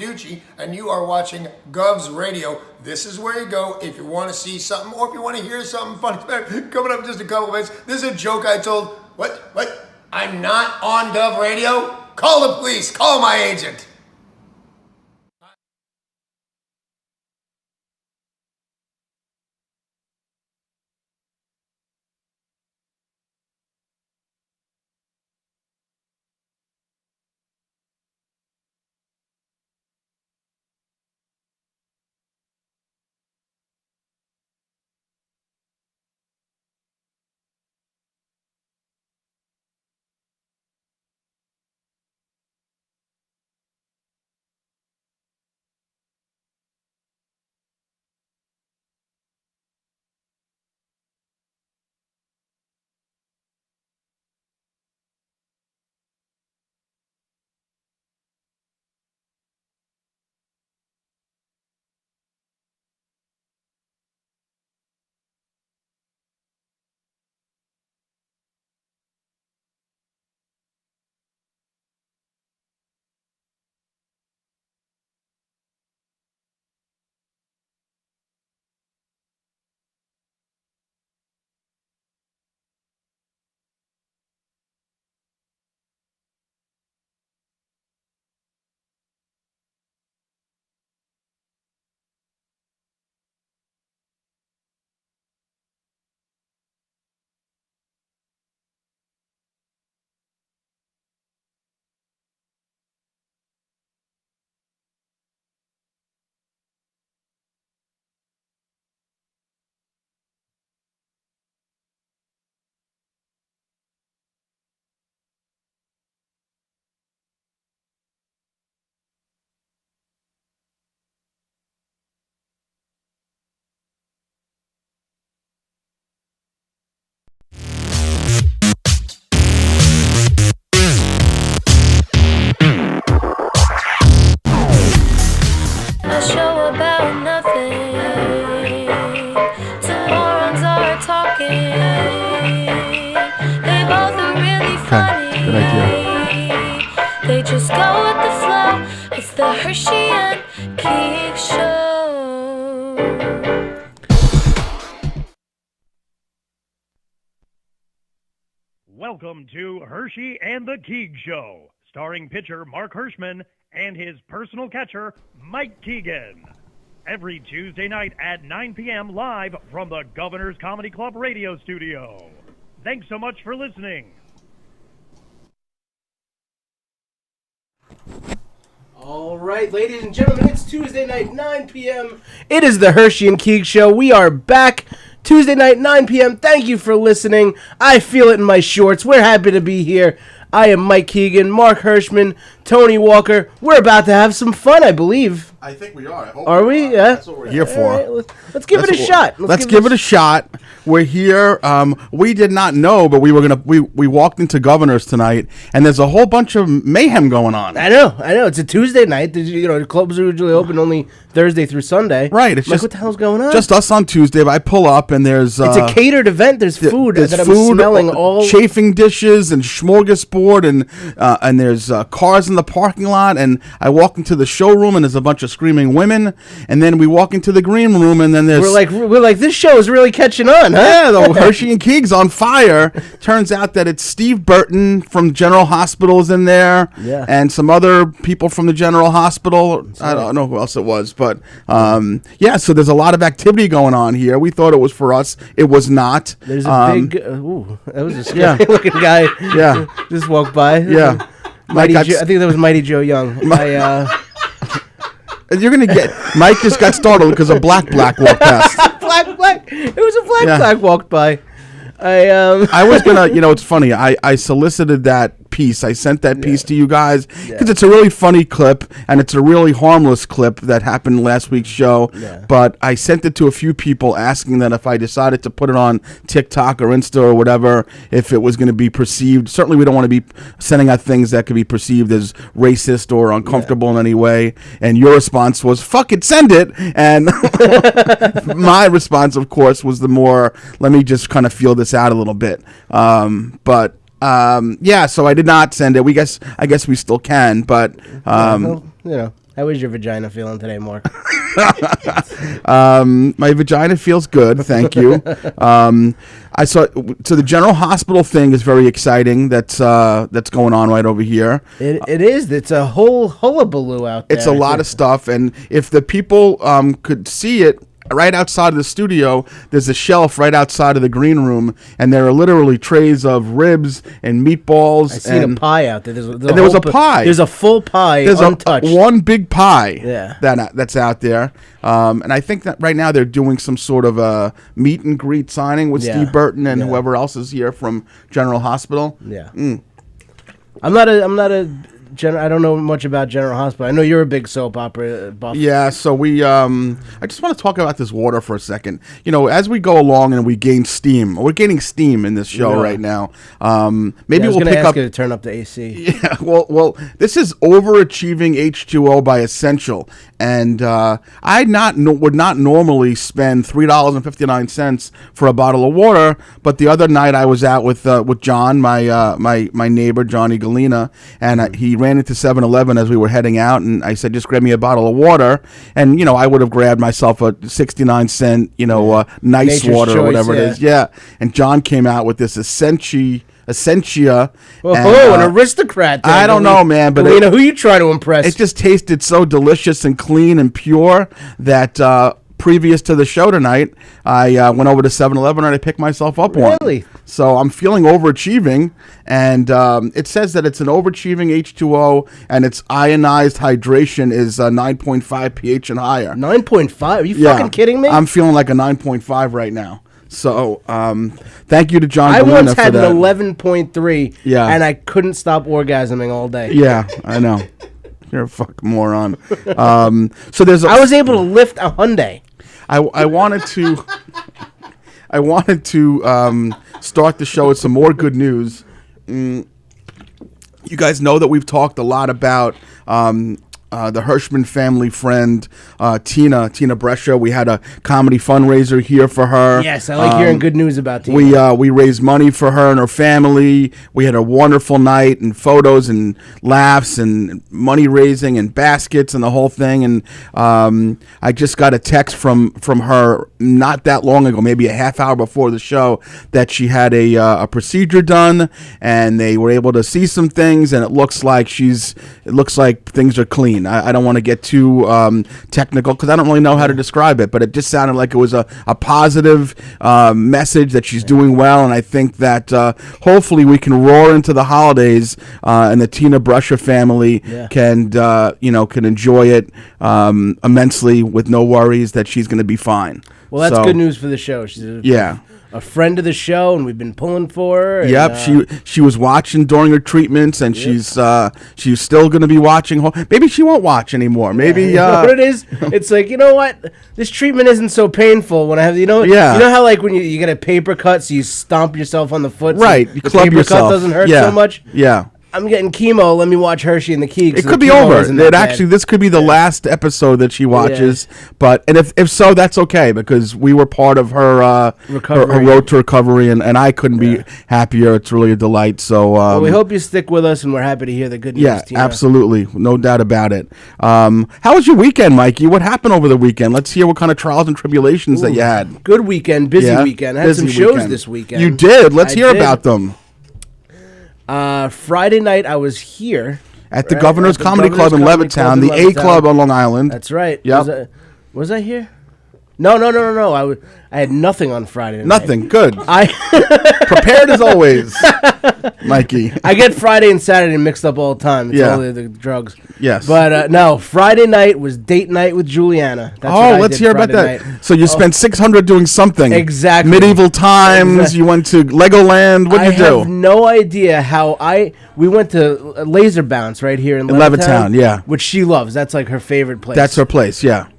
Gucci, and you are watching Gov's Radio. This is where you go if you want to see something or if you want to hear something funny. Coming up in just a couple minutes. This is a joke I told. What? I'm not on Gov Radio? Call the police. Call my agent. A show about nothing. Two morons are talking. They both are really funny. Good idea. They just go with the flow. It's the Hershey and Keegs show. Welcome to Hershey and the Keegs Show, starring pitcher Mark Hirschman and his personal catcher, Mike Keegan. Every Tuesday night at 9 p.m. live from the Governor's Comedy Club radio studio. Thanks so much for listening. All right, ladies and gentlemen, it's Tuesday night, 9 p.m. It is the Hershey and Keegs Show. We are back Tuesday night, 9 p.m. Thank you for listening. I feel it in my shorts. We're happy to be here. I am Mike Keegan, Mark Hirschman, Tony Walker. We're about to have some fun, I believe. I think we are. I hope Are we? Yeah. That's what we're here for. All right, let's give it a shot. Let's give it a shot. We're here. We did not know, but we walked into Governor's tonight, and there's a whole bunch of mayhem going on. I know. It's a Tuesday night. The clubs are usually open only Thursday through Sunday. Right. It's Mike, just what the hell's going on? Just us on Tuesday. But I pull up, and there's it's a catered event. There's food there's that I'm food, smelling all. chafing dishes and smorgasbord, and there's cars in the parking lot. And I walk into the showroom, and there's a bunch of screaming women. And then we walk into the green room, and then there's we're like this show is really catching on, huh? Yeah, the Hershey and Keegs on fire. Turns out that it's Steve Burton from General Hospital is in there, and some other people from the General Hospital. I don't know who else it was, but so there's a lot of activity going on here. We thought it was for us. It was not. There's a big. That was a scary looking guy. Yeah, just walked by. Yeah, I think that was Mighty Joe Young. You're gonna get Mike just got startled because a black walked past. black. It was a black walked by. I was gonna, it's funny. I solicited that piece. I sent that piece to you guys because it's a really funny clip and it's a really harmless clip that happened last week's show. Yeah. But I sent it to a few people asking that if I decided to put it on TikTok or Insta or whatever, if it was going to be perceived. Certainly, we don't want to be sending out things that could be perceived as racist or uncomfortable in any way. And your response was, "Fuck it, send it." And my response, of course, was the more, "Let me just kind of feel this out a little bit." So I did not send it. I guess we still can, but How is your vagina feeling today, Mark? My vagina feels good, thank you. I saw so the General Hospital thing is very exciting. That's going on right over here. It is. It's a whole hullabaloo out there. It's a lot of stuff, and if the people could see it. Right outside of the studio, there's a shelf right outside of the green room, and there are literally trays of ribs and meatballs. I seen a pie out there. There was a pie. There's a full pie, there's untouched. One big pie. Yeah. That's out there. And I think that right now they're doing some sort of a meet and greet signing with Steve Burton and whoever else is here from General Hospital. Yeah. I'm not a. I don't know much about General Hospital. I know you're a big soap opera buff. Yeah, so we. I just want to talk about this water for a second. You know, as we go along and we gain steam, we're gaining steam in this show right now. Maybe we'll pick up. You to turn up the AC. Yeah, well, this is overachieving H2O by Essential, and I would not normally spend $3.59 for a bottle of water, but the other night I was out with John, my neighbor Johnny Galena, and he ran into 7-Eleven as we were heading out, and I said, just grab me a bottle of water. And, I would have grabbed myself a 69-cent, nice Nature's water Choice, or whatever it is. Yeah. And John came out with this Essentia. An aristocrat. There, I don't know, man. But who you trying to impress? It just tasted so delicious and clean and pure that previous to the show tonight, I went over to 7-Eleven and I picked myself up one. Really? So I'm feeling overachieving, and it says that it's an overachieving H2O, and its ionized hydration is 9.5 pH and higher. 9.5? Are you fucking kidding me? I'm feeling like a 9.5 right now. So thank you to John I Galena once had for that. an 11.3, and I couldn't stop orgasming all day. Yeah, I know. You're a fucking moron. So there's I was able to lift a Hyundai. I wanted to start the show with some more good news. You guys know that we've talked a lot about the Hirschman family friend, Tina Brescia. We had a comedy fundraiser here for her. Yes, I like hearing good news about Tina. We raised money for her and her family. We had a wonderful night and photos and laughs and money raising and baskets and the whole thing. And I just got a text from her not that long ago, maybe a half hour before the show, that she had a procedure done and they were able to see some things, and it looks like things are clean. I don't want to get too technical because I don't really know how to describe it, but it just sounded like it was a positive message that she's doing well, and I think that hopefully we can roar into the holidays and the Tina Brescia family can enjoy it immensely with no worries that she's going to be fine. Well, that's good news for the show. She's a friend of the show, and we've been pulling for her. Yep, she was watching during her treatments, and she's still going to be watching. Maybe she won't watch anymore. Maybe you know what it is? It's like, you know what? This treatment isn't so painful when I have you know how like when you get a paper cut, so you stomp yourself on the foot, right? So you the club paper yourself. cut doesn't hurt so much. Yeah. I'm getting chemo. Let me watch Herschy and the Keegs. It could be over. This could be the last episode that she watches. But if so, that's okay because we were part of her road to recovery, and I couldn't be happier. It's really a delight. So well, we hope you stick with us, and we're happy to hear the good news. Yeah, Tina. absolutely, no doubt about it. How was your weekend, Mikey? What happened over the weekend? Let's hear what kind of trials and tribulations that you had. Good weekend, busy weekend. I had some shows this weekend. You did. Let's hear about them. Friday night, I was here at the Governor's Comedy Club in Levittown, the A Club on Long Island. That's right. Yep. Was I here? No. I had nothing on Friday night. Nothing. Good. I prepared as always, Mikey. I get Friday and Saturday mixed up all the time. It's all the drugs. Yes. But no, Friday night was date night with Juliana. That's let's hear about that. Night. So you spent $600 doing something. Exactly. Medieval times. Exactly. You went to Legoland. What did you do? I have no idea how we went to Laser Bounce right here in Levittown. Yeah. Which she loves. That's like her favorite place. That's her place. Yeah.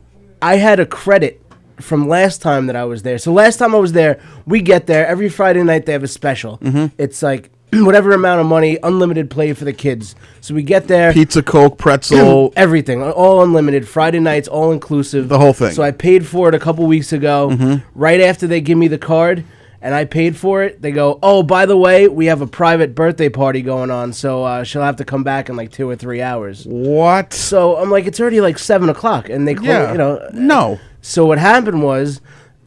I had a credit from last time that I was there. So last time I was there, we get there every Friday night. They have a special. Mm-hmm. It's like whatever amount of money, unlimited play for the kids. So we get there, pizza, Coke, pretzel, everything, all unlimited. Friday nights, all inclusive, the whole thing. So I paid for it a couple weeks ago. Mm-hmm. Right after they give me the card, and I paid for it, they go, oh, by the way, we have a private birthday party going on, so she'll have to come back in like 2 or 3 hours. What? So I'm like, it's already like 7 o'clock, and they close, Yeah. No. So what happened was,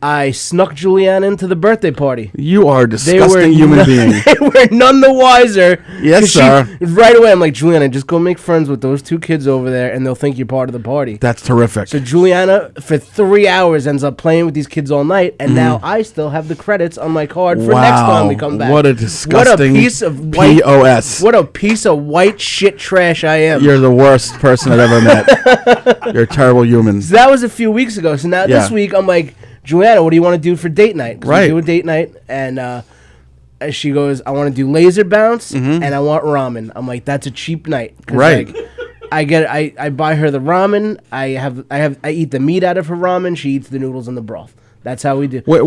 I snuck Juliana into the birthday party. You are a disgusting human being. They were none the wiser. Yes, sir. Right away, I'm like, Juliana, just go make friends with those 2 kids over there, and they'll think you're part of the party. That's terrific. So Juliana, for 3 hours, ends up playing with these kids all night, and now I still have the credits on my card for next time we come back. What a disgusting piece of white POS. What a piece of white shit trash I am. You're the worst person I've ever met. You're a terrible human. So that was a few weeks ago. So now this week, I'm like, Juliana, what do you want to do for date night? Right. We do a date night, and she goes, I want to do laser bounce, and I want ramen. I'm like, that's a cheap night. Right. Like, I buy her the ramen. I eat the meat out of her ramen. She eats the noodles and the broth. That's how we do. Wait,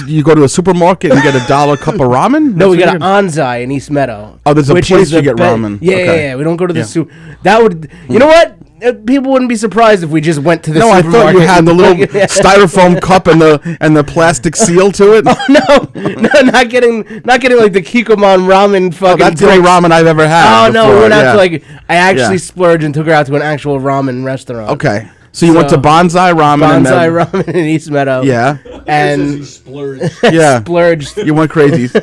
you go to a supermarket and get $1 cup of ramen? No, we got an Anzai in East Meadow. Oh, there's a place you get ramen. Yeah, Okay. yeah. We don't go to the soup. That would, you know what? People wouldn't be surprised if we just went to the supermarket. No, I thought you had the little styrofoam cup and the plastic seal to it. No, not getting like the Kikkoman ramen fucking. That's the only ramen I've ever had. Oh no, before, we went out yeah. to like I actually splurged and took her out to an actual ramen restaurant. Okay, so you went to Bonsai Ramen. Bonsai Ramen in East Meadow. Yeah, and yeah, splurged. You went crazy. The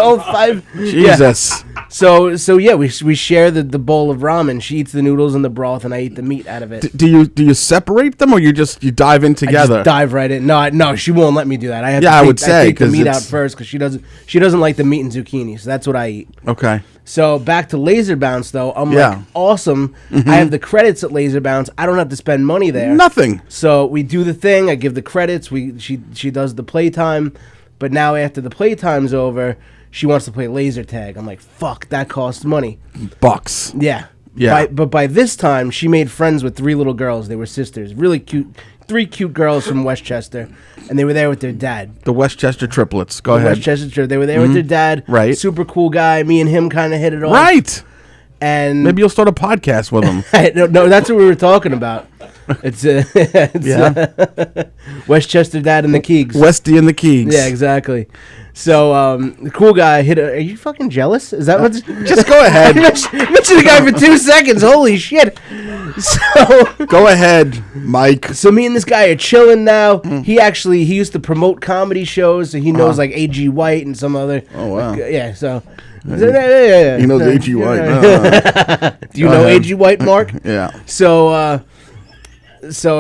whole $5. Jesus. Yeah. So yeah, we share the bowl of ramen. She eats the noodles and the broth, and I eat the meat out of it. Do you separate them, or you dive in together? I just dive right in. No, she won't let me do that. I have to take the meat out first because she doesn't like the meat and zucchini. So that's what I eat. Okay. So back to Laser Bounce though. I'm like, awesome. I have the credits at Laser Bounce. I don't have to spend money there. Nothing. So we do the thing. I give the credits. She does the playtime, but now after the playtime's over, she wants to play laser tag. I'm like, fuck, that costs money. Bucks. Yeah. Yeah. But by this time, she made friends with 3 little girls. They were sisters. Really cute. 3 cute girls from Westchester. And they were there with their dad. The Westchester triplets. Go ahead. Westchester. They were there with their dad. Right. Super cool guy. Me and him kind of hit it off. Right. And maybe you'll start a podcast with them. no, that's what we were talking about. It's Westchester Dad and the Keegs. Westy and the Keegs. Yeah, exactly. So the cool guy hit a... Are you fucking jealous? Is that what's... Just go ahead. Mention the guy for 2 seconds. Holy shit. So... Go ahead, Mike. So me and this guy are chilling now. He used to promote comedy shows, so he knows like A.G. White and some other... Oh, wow. Yeah, so... He knows A.G. White. Do you know A.G. White, Mark? Yeah. So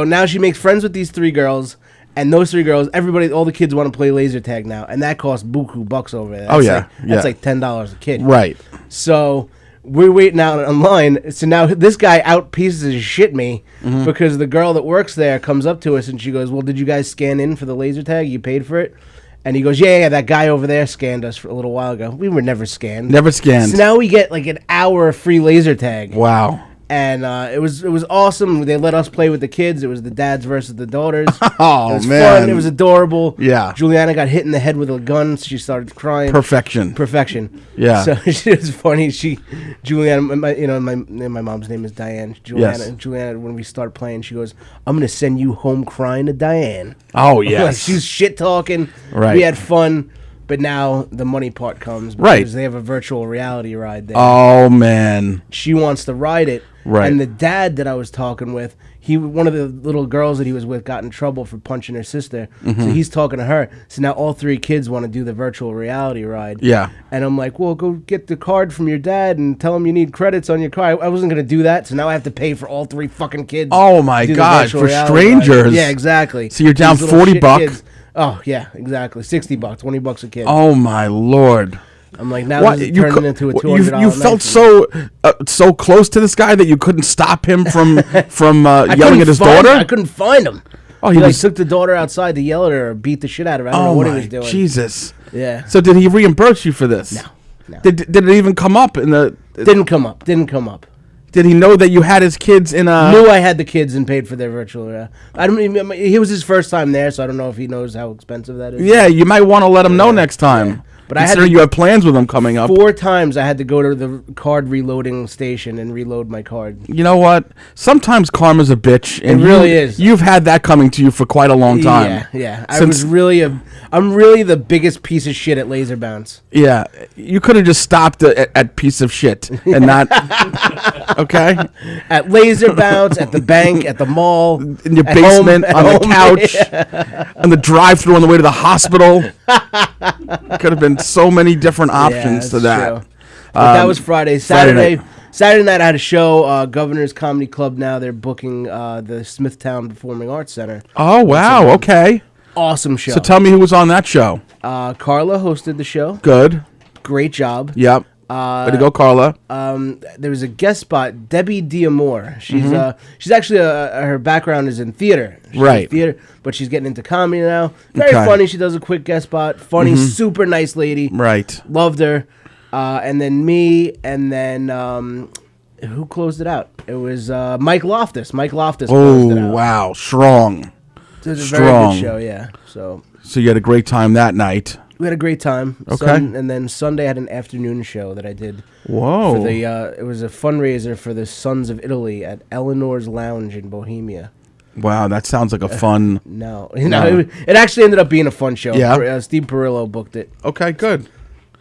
now she makes friends with these 3 girls, and those 3 girls, all the kids want to play laser tag now, and that costs buku bucks over there. That's like $10 a kid. Right. So we're waiting out online. So now this guy out pieces his shit me because the girl that works there comes up to us and she goes, "Well, did you guys scan in for the laser tag? You paid for it?" And he goes, yeah, that guy over there scanned us for a little while ago. We were never scanned. Never scanned. So now we get like an hour of free laser tag. Wow. And it was awesome. They let us play with the kids. It was the dads versus the daughters. Oh, it was man. fun. It was adorable. Yeah. Juliana got hit in the head with a gun. So she started crying. Perfection. So Yeah. it was funny. Juliana, my mom's name is Diane. Juliana, when we start playing, she goes, "I'm gonna send you home crying to Diane." Oh yes. Like, she was shit talking. Right. We had fun. But now the money part comes because they have a virtual reality ride there. Oh man. She wants to ride it. Right. And the dad that I was talking with, one of the little girls that he was with got in trouble for punching her sister. So he's talking to her. So now all 3 kids want to do the virtual reality ride. Yeah. And I'm like, well, go get the card from your dad and tell him you need credits on your car. I wasn't going to do that. So now I have to pay for all 3 fucking kids. Oh my God. For strangers. Ride. Yeah, exactly. So you're down $40. Kids. Oh yeah, exactly. $60, $20 a kid. Oh my Lord! I'm like, now this is turning into a $200. You felt so close to this guy that you couldn't stop him from yelling at his daughter. I couldn't find him. Oh, he took the daughter outside to yell at her or beat the shit out of her. I don't know what he was doing. Jesus! Yeah. So did he reimburse you for this? No. Did it even come up in the? Didn't come up. Did he know that you had his kids in a... Knew I had the kids and paid for their virtual... I don't even... He was his first time there, so I don't know if he knows how expensive that is. Yeah, you might want to let him know next time. But I had you have plans with them coming up. 4 times I had to go to the card reloading station and reload my card. You know what? Sometimes karma's a bitch, and It really is. You've had that coming to you for quite a long time. Yeah. I'm really the biggest piece of shit at Laser Bounce. Yeah, you could have just stopped at piece of shit and not. Okay. At Laser Bounce, at the bank, at the mall, In your basement, on the couch, on the drive-thru on the way to the hospital. Could have been so many different options to that. True. But that was Friday. Saturday night I had a show. Governor's Comedy Club. Now they're booking the Smithtown Performing Arts Center. Oh wow! Okay. Awesome show. So tell me who was on that show. Carla hosted the show. Good. Great job. Yep. Way to go, Carla. There was a guest spot, Debbie D'Amore. She's actually her background is in theater. She's Right. in theater, but she's getting into comedy now. Very funny. She does a quick guest spot. Funny, super nice lady. Right. Loved her. And then me, and then who closed it out? It was Mike Loftus. Mike Loftus closed it Oh out. wow! Strong. It was a Strong. very good show. Yeah. So you had a great time that night. we had a great time. Okay. And then Sunday I had an afternoon show that I did. Whoa. For the it was a fundraiser for the Sons of Italy at Eleanor's Lounge in Bohemia. Wow, that sounds like a fun. No, it actually ended up being a fun show. Yeah. Steve Perillo booked it, Okay, good.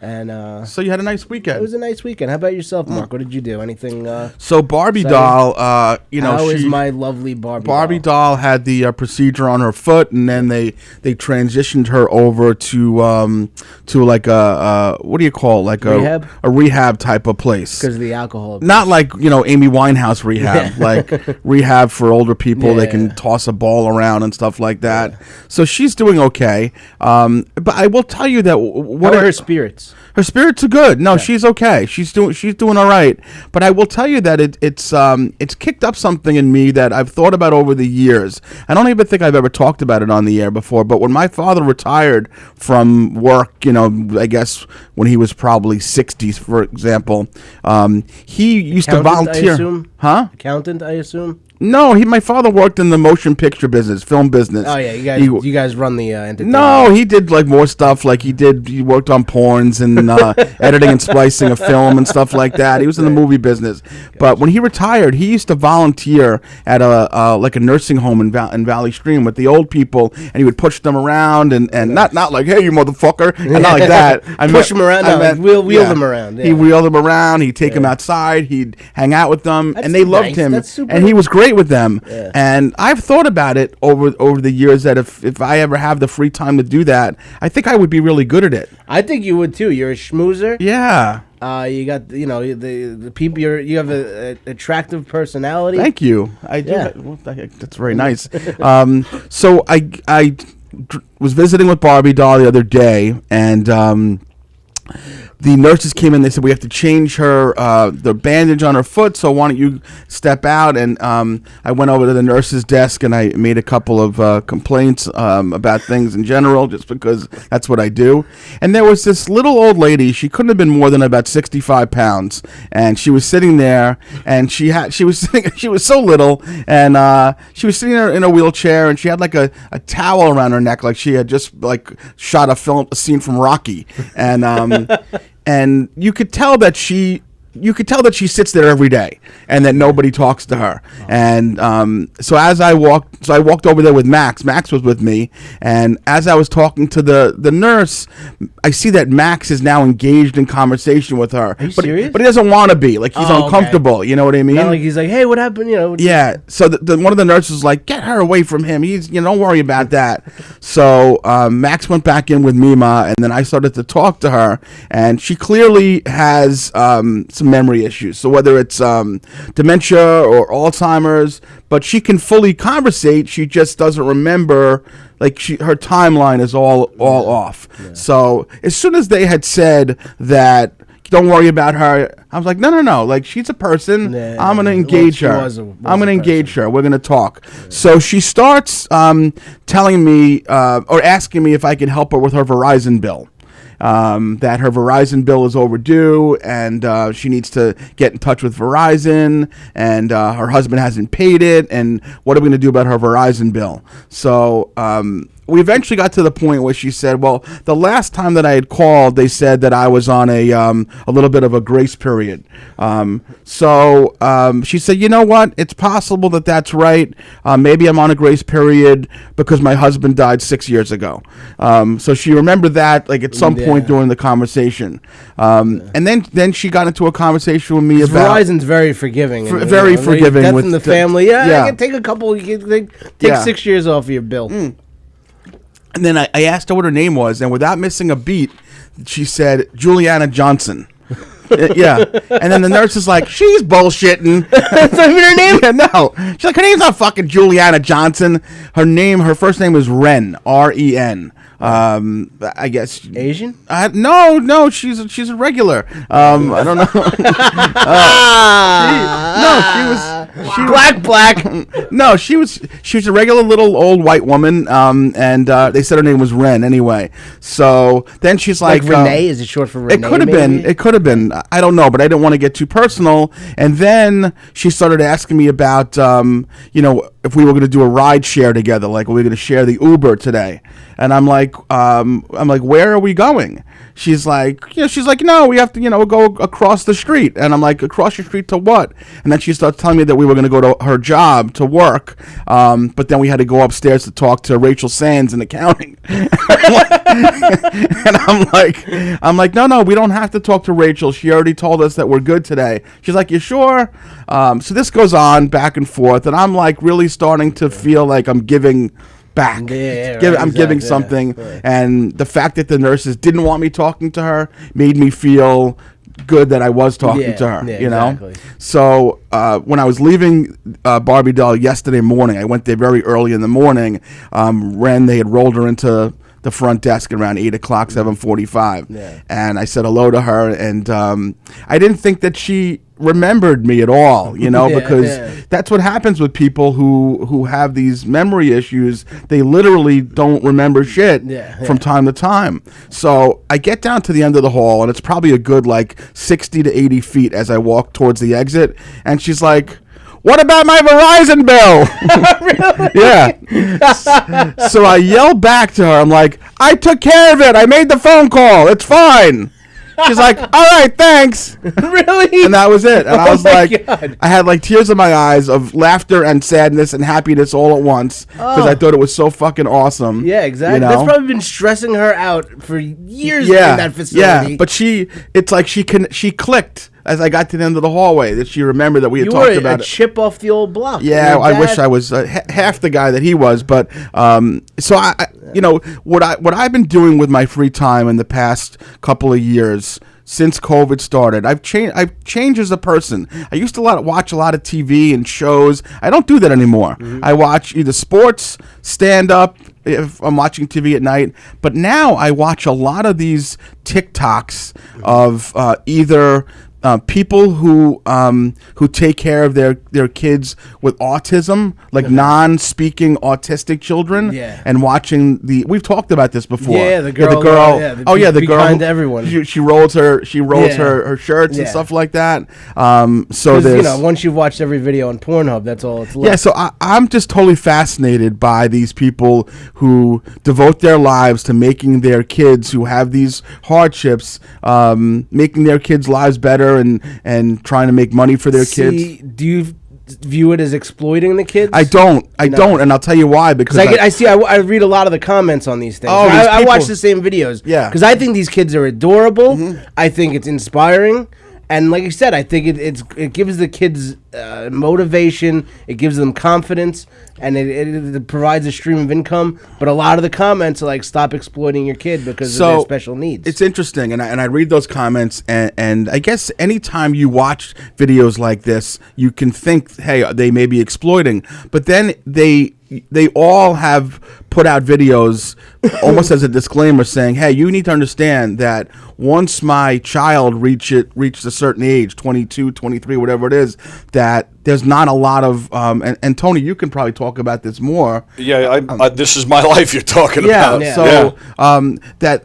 and So you had a nice it weekend. was a nice weekend. How about yourself, Mark? What did you do? Anything? So Barbie Exciting. doll, How is my lovely Barbie? Barbie doll had the procedure on her foot, and then they transitioned her over to like a what do you call it? Like Rehab? a rehab type of place. Because of the alcohol. abuse. Not like Amy Winehouse rehab, like rehab for older people. They can Yeah. toss a ball around and stuff like that. So she's doing okay. But I will tell you that What are her spirits? her spirits are good. No, she's okay. She's doing all right. But I will tell you that it's kicked up something in me that I've thought about over the years. I don't even think I've ever talked about it on the air before. But when my father retired from work, I guess when he was probably 60s, for example, he used to volunteer. I assume? Huh? Accountant, I assume. No, my father worked in the motion picture business, film business. Oh yeah, you guys run the entertainment. No, he did like more stuff. Like he worked on porns and editing and splicing of film and stuff like that. He was in the movie business. But when he retired, he used to volunteer at a nursing home in Valley Stream with the old people, and he would push them around and not like, hey, you motherfucker, and not like that. Push them around. Wheel them around. Yeah. He wheeled them around. He'd take them outside. He'd hang out with them, That's and they loved nice. him. That's super- And he was great with them. Yeah. And I've thought about it over the years that if I ever have the free time to do that, I think I would be really good at it. I think you would too. You're a schmoozer. Yeah. You got the people. You have a attractive personality. Thank you. I do. Yeah. Well, that's very nice. So I was visiting with Barbie doll the other day, and the nurses came in. They said we have to change the bandage on her foot. So why don't you step out? And I went over to the nurse's desk and I made a couple of complaints about things in general, just because that's what I do. And there was this little old lady. She couldn't have been more than about 65 pounds, and she was sitting there. And she was so little, and she was sitting there in a wheelchair, and she had like a towel around her neck, like she had just like shot a scene from Rocky, and. And you could tell that she sits there every day, and that nobody talks to her. And so I walked over there with Max. Max was with me, and as I was talking to the nurse, I see that Max is now engaged in conversation with her. Are you serious? But he doesn't want to be. Like he's Oh, okay. uncomfortable. You know what I mean? Not like he's like, hey, what happened? Yeah. So one of the nurses was like, get her away from him. He's, don't worry about that. So Max went back in with Mima, and then I started to talk to her, and she clearly has some memory issues. So whether it's dementia or Alzheimer's, but she can fully conversate. She just doesn't remember. Like her timeline is all off. Yeah. So as soon as they had said that, don't worry about her, I was like, no. Like, she's a person. Yeah, I'm going to engage her. I'm going to engage her. We're going to talk. Yeah. So she starts telling me or asking me if I can help her with her Verizon bill. That her Verizon bill is overdue, and she needs to get in touch with Verizon, and her husband hasn't paid it, and what are we going to do about her Verizon bill? So we eventually got to the point where she said, well, the last time that I had called, they said that I was on a little bit of a grace period. So she said, you know what? It's possible that that's right. Maybe I'm on a grace period because my husband died 6 years ago. So she remembered that like at some point during the conversation. And then she got into a conversation with me about... Verizon's very forgiving. Very forgiving. Death with in the family. Yeah, I can take a couple. Take 6 years off of your bill. And then I asked her what her name was, and without missing a beat, she said, Juliana Johnson. Yeah. And then the nurse is like, she's bullshitting. That's not even her name? Yeah, no. She's like, her name's not fucking Juliana Johnson. Her first name is Ren, R-E-N. I guess Asian? No, she's a regular. I don't know. She was black. No, she was a regular little old white woman. And they said her name was Ren anyway. So then she's like Renee. Is it short for Renee? It could have been. It could have been. I don't know, but I didn't want to get too personal. And then she started asking me about if we were going to do a ride share together, like we were going to share the Uber today. And I'm like, where are we going? She's like, no, we have to, go across the street. And I'm like, across the street to what? And then she starts telling me that we were going to go to her job to work. But then we had to go upstairs to talk to Rachel Sands in accounting. And I'm like, no, we don't have to talk to Rachel. She already told us that we're good today. She's like, you sure? So this goes on back and forth. And I'm like really starting to feel like I'm giving back. I'm giving something. And the fact that the nurses didn't want me talking to her made me feel good that I was talking to her, Exactly. So when I was leaving Barbie Doll yesterday morning, I went there very early in the morning. They had rolled her into the front desk around 8 o'clock, 7:45. And I said hello to her, and I didn't think that she remembered me at all, because that's what happens with people who have these memory issues. They literally don't remember shit from time to time. So I get down to the end of the hall, and it's probably a good 60 to 80 feet as I walk towards the exit, and she's like, what about my Verizon bill? Yeah. So I yell back to her. I'm like, I took care of it. I made the phone call. It's fine. She's like, all right, thanks. Really? And that was it. And I was like, God. I had tears in my eyes of laughter and sadness and happiness all at once because I thought it was so fucking awesome. Yeah, exactly. That's probably been stressing her out for years in that facility. Yeah, but she clicked as I got to the end of the hallway that she remembered that we had talked about it. You were a chip off the old block. Yeah, I wish I was half the guy that he was, but so I what I've been doing with my free time in the past couple of years since COVID started, I've changed as a person. I used to watch a lot of TV and shows. I don't do that anymore. I watch either sports, stand up, if I'm watching TV at night, but now I watch a lot of these TikToks of either people who take care of their kids with autism, non-speaking autistic children, and watching we've talked about this before. Yeah, the girl. The girl. Kind to everyone. She rolls her her shirts and stuff like that. So there's once you've watched every video on Pornhub, that's all it's left. Yeah, so I'm just totally fascinated by these people who devote their lives to making their kids who have these hardships, making their kids' lives better and trying to make money for their kids. Do you view it as exploiting the kids? I don't, and I'll tell you why. Because I read a lot of the comments on these things. I watch the same videos. Yeah, because I think these kids are adorable. I think it's inspiring. And like you said, I think it gives the kids motivation, it gives them confidence, and it provides a stream of income. But a lot of the comments are like, stop exploiting your kid because of their special needs. It's interesting, and I read those comments, and I guess anytime you watch videos like this, you can think, hey, they may be exploiting. But then they all have put out videos almost as a disclaimer saying, hey, you need to understand that once my child reached a certain age, 22, 23, whatever it is, that there's not a lot of, and Tony, you can probably talk about this more. Yeah, this is my life you're talking about. Yeah, so that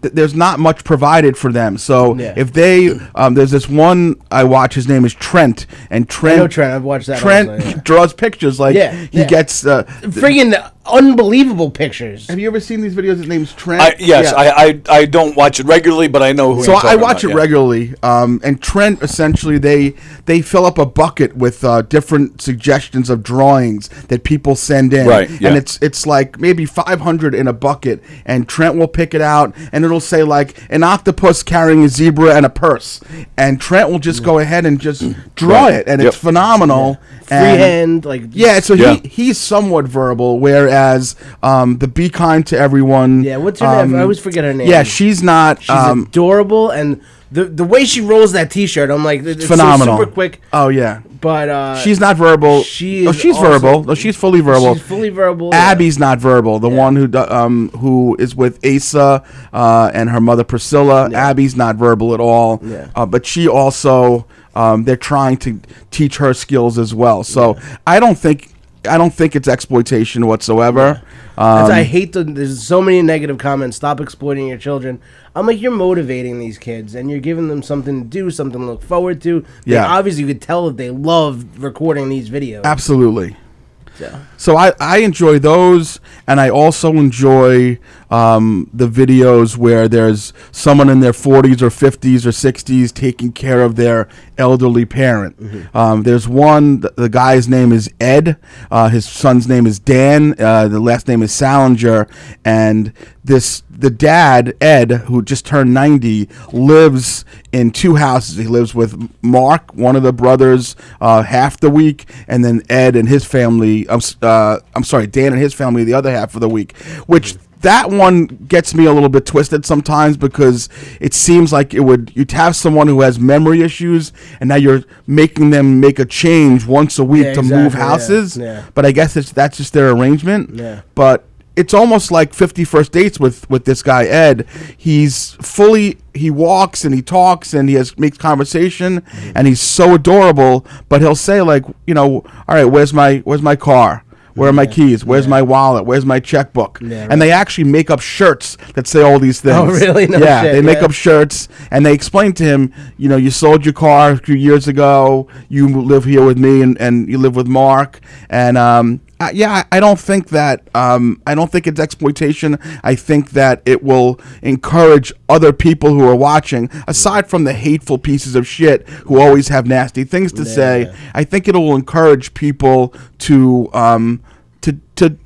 there's not much provided for them. So if they, there's this one I watch, his name is Trent, and Trent. I know Trent, I've watched that. Trent draws pictures he gets. Friggin' unbelievable pictures. Have you ever seen these videos? His name's Trent. Yes, Yeah. I don't watch it regularly, but I know who. So you're I talking watch about, it regularly, and Trent essentially they fill up a bucket with different suggestions of drawings that people send in, Right, yeah. and it's like maybe 500 in a bucket, and Trent will pick it out, and it'll say like an octopus carrying a zebra and a purse, and Trent will just go ahead and just draw Right. it, and Yep. it's phenomenal. And- Freehand, like yeah, so Yeah. he's somewhat verbal, whereas the Be Kind to Everyone. Yeah, what's her name? I always forget her name. Yeah, she's not. She's adorable, and the way she rolls that T-shirt, I'm like, it's phenomenal. so super quick. Oh yeah, But she's not verbal. she oh, is she's also- verbal. No, she's fully verbal. She's fully verbal. yeah. Abby's not verbal. The one who is with Asa and her mother Priscilla. Yeah. Abby's not verbal at all. Yeah. But she also they're trying to teach her skills as well. So I don't think it's exploitation whatsoever. That's I hate there's so many negative comments. Stop exploiting your children. I'm like, you're motivating these kids and you're giving them something to do, something to look forward to. Yeah. Obviously, you could tell that they love recording these videos. Absolutely. So. So I enjoy those, and I also enjoy the videos where there's someone in their 40s or 50s or 60s taking care of their elderly parent. There's one, the guy's name is Ed, his son's name is Dan, the last name is Salinger, and the dad, Ed, who just turned 90, lives in two houses. He lives with Mark, one of the brothers, half the week, and then Ed and his family, Dan and his family the other half of the week, which that one gets me a little bit twisted sometimes because it seems like you'd have someone who has memory issues and now you're making them make a change once a week to move exactly, houses. yeah. But I guess that's just their arrangement. Yeah. But it's almost like 50 First Dates with this guy, Ed. He walks and he talks and makes conversation and he's so adorable, but he'll say like, all right, where's my car? Where are my keys? Where's my wallet? Where's my checkbook? Yeah, And they actually make up shirts that say all these things. Oh, really? No yeah, shit, they make yeah. up shirts and they explain to him, you sold your car a few years ago. You live here with me and you live with Mark. And I don't think that I don't think it's exploitation. I think that it will encourage other people who are watching, aside from the hateful pieces of shit who always have nasty things to say. I think it will encourage people to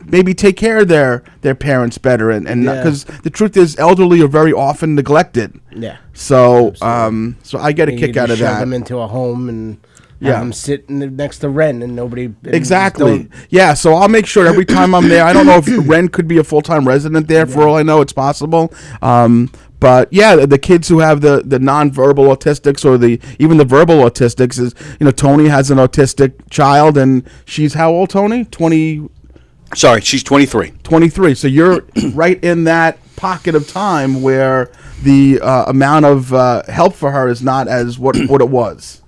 maybe take care of their parents better, and because the truth is, elderly are very often neglected. Yeah. So so I get a kick out of shove that. them into a home and Yeah. have them sit next to Ren and nobody. And Exactly. just don't- Yeah. So I'll make sure every time I'm there. I don't know if Ren could be a full-time resident there. For all I know, it's possible. But yeah, the kids who have the non-verbal autistics or even the verbal autistics is, Tony has an autistic child and she's how old, Tony? 20. Sorry, she's 23. 23. So you're right in that pocket of time where the amount of help for her is not as what it was.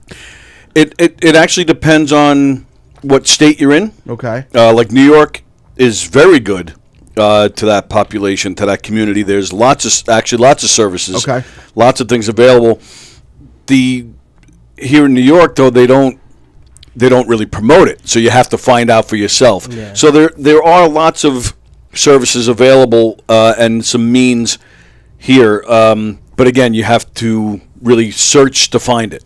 It actually depends on what state you're in. Okay. Like New York is very good to that population, to that community. There's lots of services. Okay. Lots of things available. Here in New York, though, they don't really promote it, so you have to find out for yourself. Yeah. So there are lots of services available and some means here, but again, you have to really search to find it.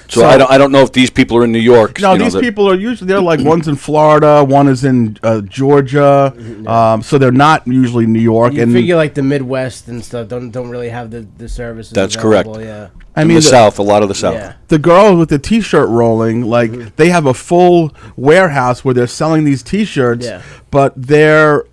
So I don't know if these people are in New York. No, these people are usually like one's in Florida, one is in Georgia, so they're not usually New York. You And figure like the Midwest and stuff don't really have the services. That's available, correct. Yeah. I mean, the South, a lot of the South. Yeah. the girl with the T-shirt rolling, like they have a full warehouse where they're selling these T-shirts, Yeah. but they're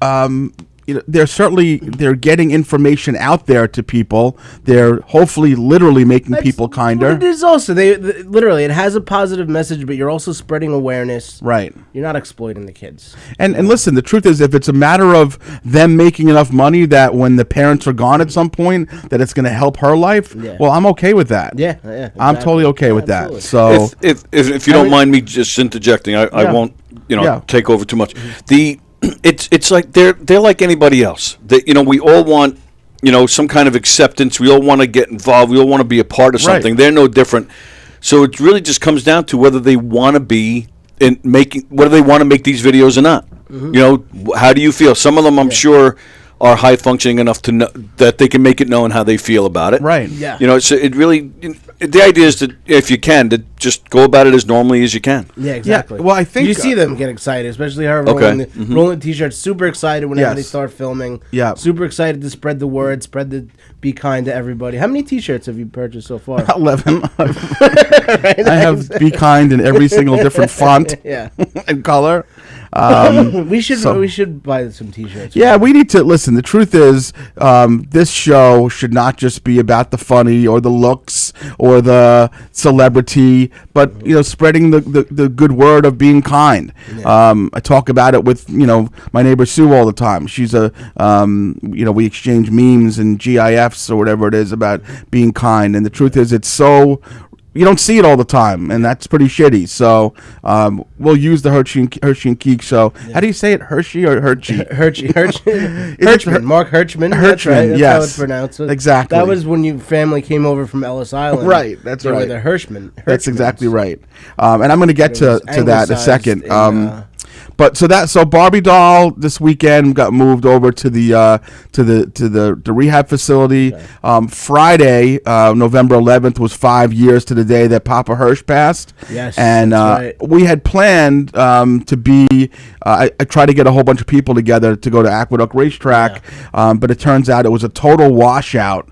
they're getting information out there to people. They're hopefully literally making people kinder. It is also literally it has a positive message, but you're also spreading awareness. Right. You're not exploiting the kids. And listen, the truth is, if it's a matter of them making enough money that when the parents are gone at some point, that it's going to help her life, well, I'm okay with that. Yeah. I'm totally okay with Absolutely. that. So If you don't mind me just interjecting, I won't take over too much. It's like they're like anybody else. We all want some kind of acceptance. We all want to get involved. We all want to be a part of something. Right. They're no different. So it really just comes down to whether they want to be whether they want to make these videos or not. How do you feel? Some of them, I'm sure, are high functioning enough to know that they can make it known how they feel about it. Right. Yeah. So it really, the idea is that if you can, to just go about it as normally as you can. Yeah, exactly. Yeah, well, I think you see them get excited, especially her rolling t-shirts. Super excited whenever they start filming. Yeah. Super excited to spread the word, be kind to everybody. How many t-shirts have you purchased so far? 11. I have be kind in every single different font and color. We should buy some t-shirts. Yeah, we need to listen. The truth is, this show should not just be about the funny or the looks or the celebrity, but spreading the good word of being kind. I talk about it with my neighbor Sue all the time. She's we exchange memes and GIFs or whatever it is about being kind. And the truth is, it's so. You don't see it all the time, and that's pretty shitty. So we'll use the Herschy and Keegs show. Yeah. How do you say it, Herschy or Herschy? Herschman. Mark Herschman. That's right. That's how it's pronounced. Exactly. That was when your family came over from Ellis Island. Right, that's right. They were the Herschman. That's exactly right. And I'm going to get to that in a second. But so Barbie doll this weekend got moved over to the rehab facility. Okay. Friday, November 11th, was 5 years to the day that Papa Hirsch passed. Yes, and we had planned to be. I tried to get a whole bunch of people together to go to Aqueduct Racetrack, but it turns out it was a total washout.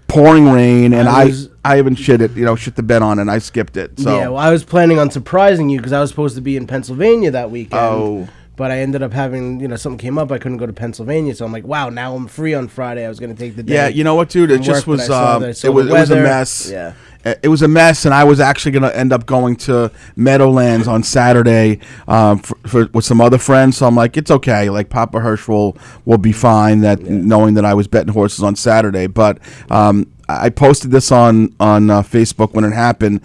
Pouring rain, and I even shit the bed on, and I skipped it. So yeah, well, I was planning on surprising you because I was supposed to be in Pennsylvania that weekend. Oh. But I ended up having, something came up. I couldn't go to Pennsylvania, so I'm like, wow, now I'm free on Friday. I was going to take the day. Yeah, you know what, dude? It just was, it was a mess. Yeah. It was a mess, and I was actually going to end up going to Meadowlands on Saturday with some other friends. So I'm like, it's okay. Like, Papa Hirsch will be fine. Knowing that I was betting horses on Saturday, but I posted this on Facebook when it happened.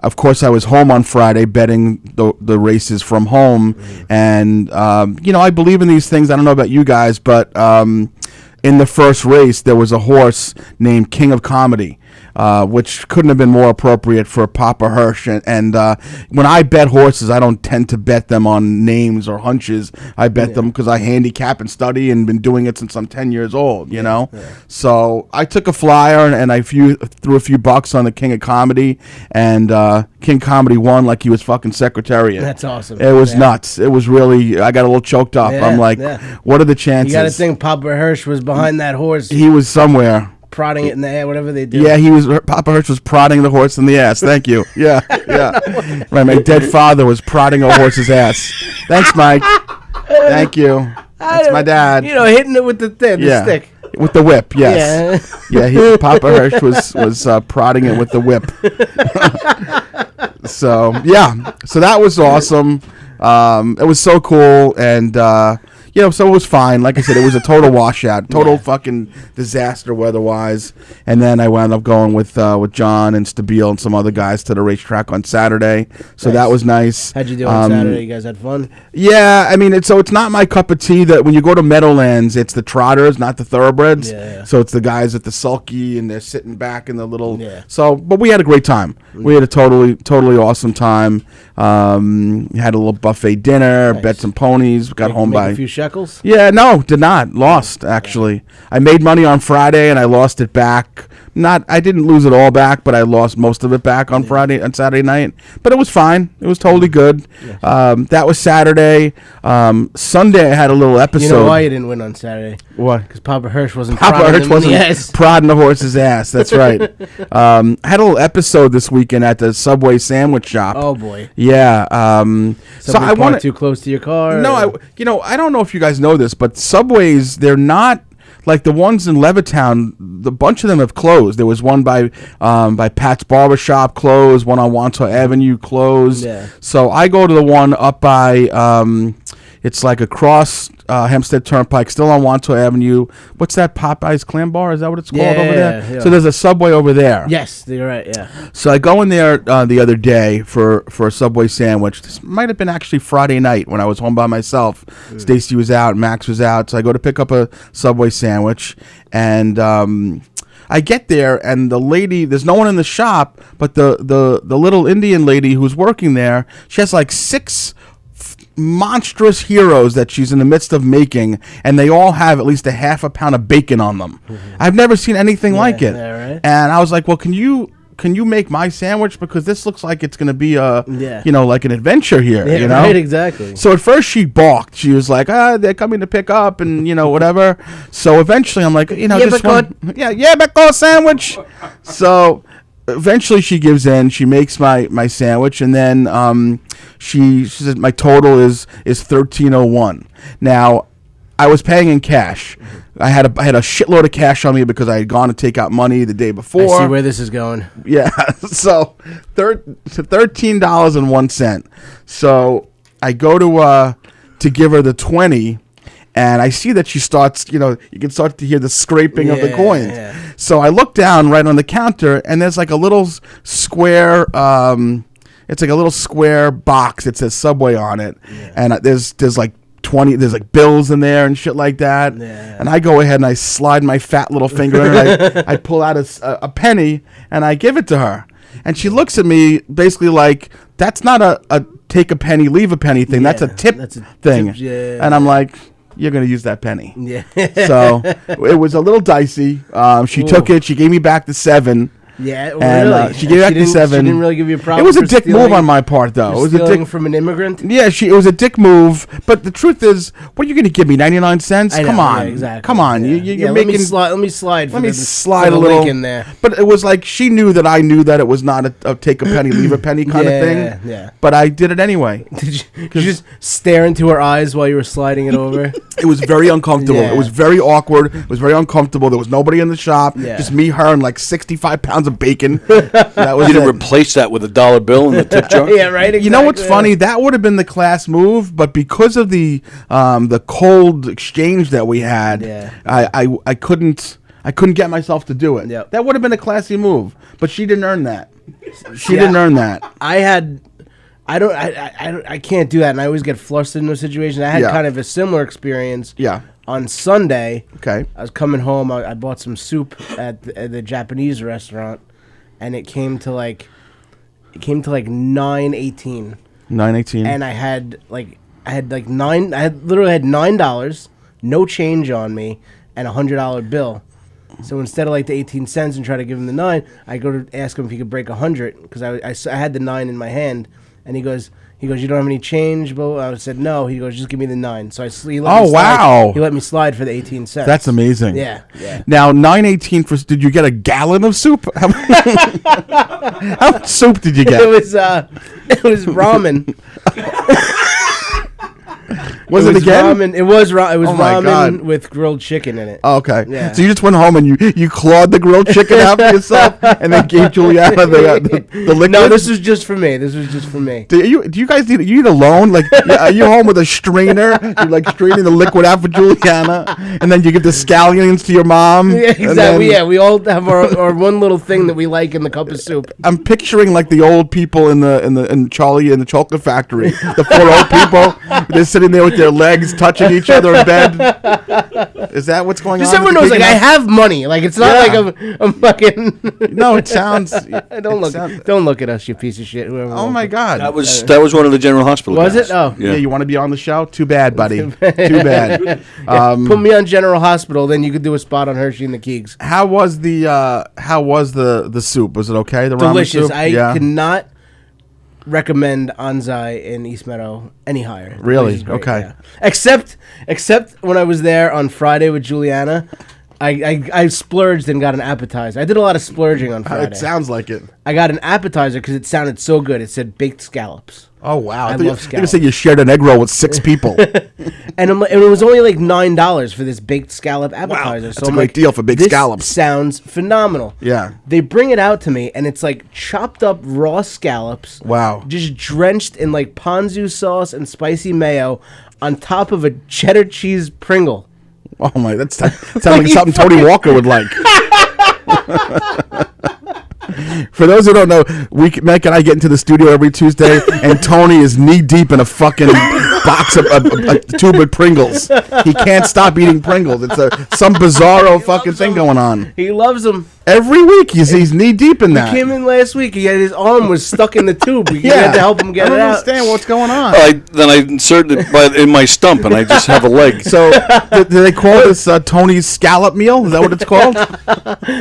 Of course, I was home on Friday betting the races from home, and I believe in these things. I don't know about you guys, but in the first race, there was a horse named King of Comedy. Which couldn't have been more appropriate for Papa Hirsch. And when I bet horses, I don't tend to bet them on names or hunches. I bet them because I handicap and study and been doing it since I'm 10 years old, Yeah. So I took a flyer and I threw a few bucks on the King of Comedy, and King Comedy won like he was fucking Secretariat. That's awesome. It was nuts. It was really, I got a little choked up. I'm like, what are the chances? You got to think Papa Hirsch was behind that horse. He was somewhere. Prodding it in the air, whatever they do. Yeah, Papa Hirsch was prodding the horse in the ass. Thank you. Yeah. Right, my dead father was prodding a horse's ass. Thanks, Mike. Thank you. That's my dad. Hitting it with the stick. With the whip, yes. Yeah, Papa Hirsch was prodding it with the whip. So that was awesome. It was so cool, and so it was fine. Like I said, it was a total washout, total fucking disaster weather-wise. And then I wound up going with John and Stabile and some other guys to the racetrack on Saturday. So that was nice. How'd you do on Saturday? You guys had fun? Yeah, I mean, it's not my cup of tea that when you go to Meadowlands, it's the trotters, not the thoroughbreds. Yeah. So it's the guys at the sulky and they're sitting back in the little. Yeah. So, but we had a great time. We had a totally awesome time. Had a little buffet dinner, bet some ponies, got home by a few shekels. Yeah, no, did not. Lost actually. I made money on Friday and I lost it back. I didn't lose it all back, but I lost most of it back on Saturday night. But it was fine. It was totally good. That was Saturday. Sunday I had a little episode. You know why you didn't win on Saturday? What? Because Papa Hirsch wasn't prodding the horse's ass. That's right. I had a little episode this weekend at the Subway sandwich shop. Oh boy. Yeah. So I want too close to your car. No, I don't know if you guys know this, but Subways, they're not. Like the ones in Levittown, the bunch of them have closed. There was one by Pat's Barbershop closed, one on Wanto Avenue closed. Yeah. So I go to the one up by, it's like across Hempstead Turnpike, still on Wanto Avenue. What's that, Popeye's Clam Bar? Is that what it's called over there? Yeah. So there's a Subway over there. Yes, you're right, yeah. So I go in there the other day for a Subway sandwich. This might have been actually Friday night when I was home by myself. Stacy was out, Max was out. So I go to pick up a Subway sandwich, and I get there, and the lady, there's no one in the shop, but the little Indian lady who's working there, she has like 6 monstrous heroes that she's in the midst of making, and they all have at least a half a pound of bacon on them. I've never seen anything like it. Yeah, right? And I was like, well, can you make my sandwich, because this looks like it's going to be a like an adventure here, Yeah, right, exactly. So at first she balked. She was like, they're coming to pick up and whatever. So eventually I'm like, just one, but sandwich. So eventually she gives in. She makes my sandwich, and then she says my total is $13.01. Now I was paying in cash. I had a shitload of cash on me because I had gone to take out money the day before. I see where this is going. Yeah, so $13.01. So I go to give her the 20, and I see that she starts. You can start to hear the scraping of the coins. Yeah. So I look down right on the counter, and there's like a little square. It's like a little square box that says Subway on it, and there's like 20, there's like bills in there and shit like that. Yeah. And I go ahead and I slide my fat little finger in, and I pull out a penny and I give it to her. And she looks at me basically like, that's not a take a penny, leave a penny thing. That's a tip thing. And I'm like, you're going to use that penny. Yeah. So it was a little dicey. She took it. She gave me back the $7. Yeah, and really. She gave back the $7. She didn't really give you a problem. It was a for dick stealing, move on my part, though. It was a dick from an immigrant. Yeah, it was a dick move. But the truth is, what are you going to give me? 99 cents? Come on, yeah, exactly. Come on. Yeah. You're let making. Let me slide. Let me slide for a little link in there. But it was like she knew that I knew that it was not a take a penny, leave a penny kind of thing. Yeah. But I did it anyway. Did you just stare into her eyes while you were sliding it over? It was very uncomfortable. Yeah. It was very awkward. It was very uncomfortable. There was nobody in the shop. Yeah. Just me, her, and like 65 pounds of bacon. That was You didn't it. replace that with a $1 bill in the tip jar? Yeah, right. Exactly. You know what's funny? That would have been the class move, but because of the cold exchange that we had, I couldn't get myself to do it. Yep. That would have been a classy move, but she didn't earn that. She didn't earn that. I can't do that, and I always get flustered in those situations. I had kind of a similar experience. Yeah. On Sunday, Okay. I was coming home. I bought some soup at the Japanese restaurant, and it came to like $9.18. $9.18. And I literally had $9, no change on me, and $100 bill. So instead of like the 18 cents and try to give him the 9, I go to ask him if he could break 100 because I had the 9 in my hand, and he goes, you don't have any change, Bo? I said no. He goes, just give me the 9. So he let me slide. Wow! He let me slide for the 18 cents. That's amazing. Yeah. Now $9.18 for. Did you get a gallon of soup? How much soup did you get? It was ramen. Was it again? Ramen. It was Oh my God. ramen with grilled chicken in it. Oh, okay. Yeah. So you just went home and you clawed the grilled chicken out for yourself and then gave Juliana the liquid? No, this was just for me. Do you guys need you eat alone? Like, are you home with a strainer? You're like straining the liquid out for Juliana, and then you give the scallions to your mom. Yeah, exactly. Yeah, we all have our one little thing that we like in the cup of soup. I'm picturing like the old people in Charlie in the Chocolate Factory. The 4 old people. They're sitting there with their legs touching each other in bed. Is that what's going Just on? everyone knows, like, I have money. Like, it's not like I'm fucking. No, it sounds. Don't look at us, you piece of shit. Whoever. Oh my God. That was one of the General Hospital Was guys. it? Oh, Yeah, you want to be on the show? Too bad, buddy. Too bad. Put me on General Hospital, then you could do a spot on Hershey and the Keegs. How was the soup? Was it okay? The Delicious. ramen soup? I cannot recommend Anzai in East Meadow any higher. Really? It was great, Okay. yeah. Except when I was there on Friday with Juliana, I splurged and got an appetizer. I did a lot of splurging on Friday. It sounds like it. I got an appetizer because it sounded so good. It said baked scallops. Oh wow! I thought love you scallops. said you shared an egg roll with 6 people. And it was only like $9 for this baked scallop appetizer. That's a great deal for baked this scallops. Sounds phenomenal. Yeah. They bring it out to me, and it's like chopped up raw scallops. Wow. Just drenched in like ponzu sauce and spicy mayo on top of a cheddar cheese Pringle. Oh my! That sounds like something Tony Walker would like. For those who don't know, Mike and I get into the studio every Tuesday, and Tony is knee deep in a fucking box of a tube of Pringles. He can't stop eating Pringles. It's some bizarro fucking thing going on. He loves them. Every week he's knee deep in that. He came in last week. His arm was stuck in the tube. We had to help him get it out. I don't understand what's going on. Then I inserted it in my stump, and I just have a leg. So, do they call this Tony's scallop meal? Is that what it's called?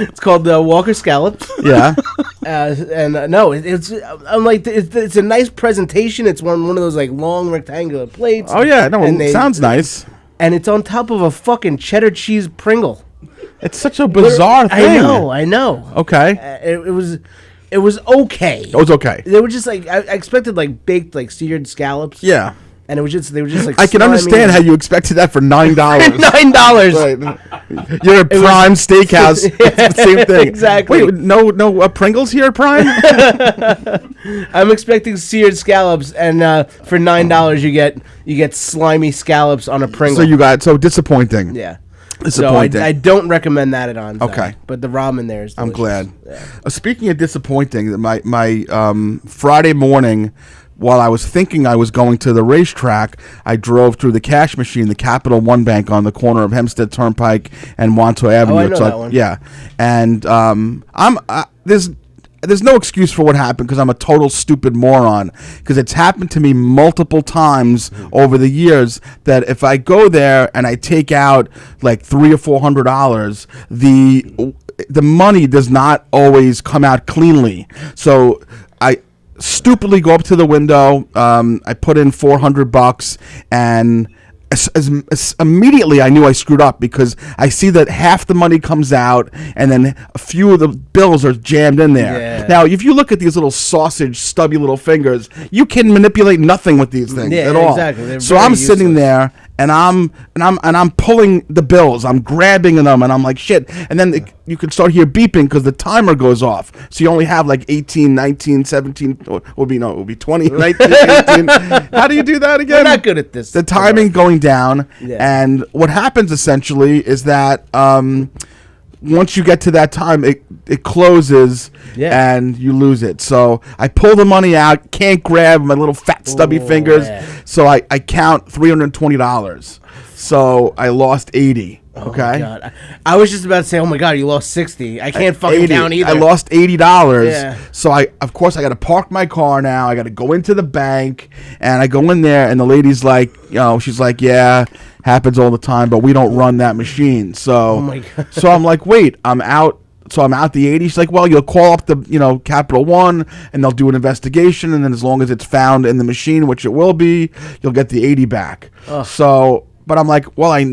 It's called Walker Scallops. Yeah. No, I'm like, it's a nice presentation. It's one of those like long rectangular plates. Oh yeah, no, it sounds nice. And it's on top of a fucking cheddar cheese Pringle. It's such a bizarre thing. I know. Okay. It was okay. It was okay. They were just like I expected like baked like seared scallops. Yeah. And they were just like. I can understand how you expected that for $9. $9. Right. You're at Prime Steakhouse. It's the same thing. Exactly. Wait, no Pringles here at Prime? I'm expecting seared scallops, and for $9 you get slimy scallops on a Pringle. So disappointing. Yeah. Disappointing. So I don't recommend that at on. Okay. But the ramen there is delicious. I'm glad. Yeah. Speaking of disappointing, my Friday morning, while I was thinking I was going to the racetrack, I drove through the cash machine, the Capital One Bank on the corner of Hempstead Turnpike and Wanto Avenue. I know that one. Yeah, and there's no excuse for what happened because I'm a total stupid moron. Because it's happened to me multiple times over the years that if I go there and I take out like $300 or $400, the money does not always come out cleanly. So I stupidly go up to the window. I put in $400 and. As immediately I knew I screwed up because I see that half the money comes out and then a few of the bills are jammed in there. Yeah. Now, if you look at these little sausage, stubby little fingers, you can manipulate nothing with these things at all. Exactly. They're so very I'm useless. sitting there and I'm pulling the bills. I'm grabbing them and I'm like shit. And then you can start hear beeping because the timer goes off. So you only have like 18, 19, 17. It would be 20, 19, 18. How do you do that again? We're not good at this. The timing going down, Yeah. and what happens essentially is that once you get to that time, it closes, and you lose it. So I pull the money out, can't grab my little fat stubby fingers, so I count $320. So I lost 80. Okay. Oh my God. I was just about to say, oh my God, you lost 60. I can't fucking count either. I lost $80. Yeah. So of course I got to park my car now. I got to go into the bank and I go in there and the lady's like, she's like, yeah, happens all the time, but we don't run that machine. So, oh my God. So I'm like, wait, I'm out. So I'm out the 80. She's like, well, you'll call up the, Capital One and they'll do an investigation. And then as long as it's found in the machine, which it will be, you'll get the 80 back. Ugh. So, but I'm like, well, I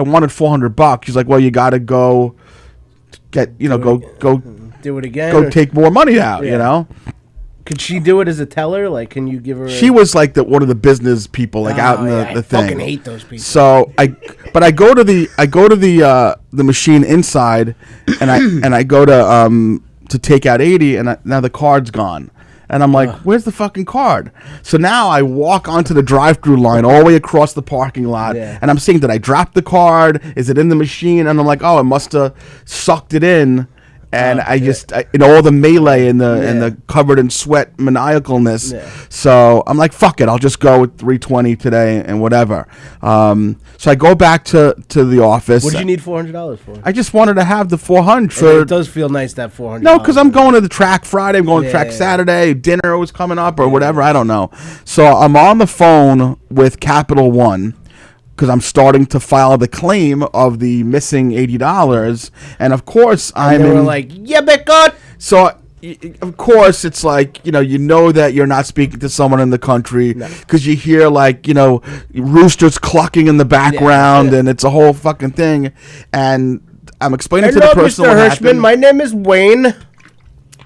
wanted $400. She's like, well, you got to go get, go do it again. Go take more money out, Could she do it as a teller? Like, can you give her? She was like one of the business people, out in the thing. I fucking hate those people. So I go to the machine inside, and I go to take out 80, and now the card's gone. And I'm like, where's the fucking card? So now I walk onto the drive-through line all the way across the parking lot, and I'm seeing, did I drop the card? Is it in the machine? And I'm like, oh, I must have sucked it in. And all the melee and the covered in sweat maniacalness. Yeah. So I'm like, fuck it, I'll just go with 320 today and whatever. So I go back to the office. What did you need $400 for? I just wanted to have the 400. It does feel nice to have $400. No, because I'm going to the track Friday. I'm going to track Saturday. Dinner was coming up or whatever. I don't know. So I'm on the phone with Capital One, because I'm starting to file the claim of the missing $80, and of course they were like, yeah, because. So of course it's like that you're not speaking to someone in the country because you hear roosters clucking in the background, and it's a whole fucking thing. And I'm explaining to the person Mr. what Hershman, happened. my name is Wayne.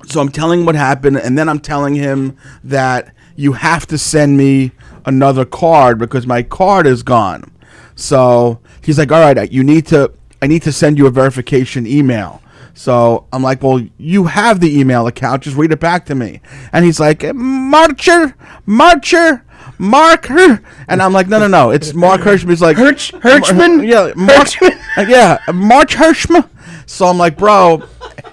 So I'm telling what happened, and then I'm telling him that you have to send me another card because my card is gone. So he's like, all right, I need to send you a verification email. So I'm like, well, you have the email account. Just read it back to me. And he's like, Marcher. And I'm like, no. It's Mark Hershman. He's like, Hershman? Yeah, Mark. Yeah, March Hershman. So I'm like, bro.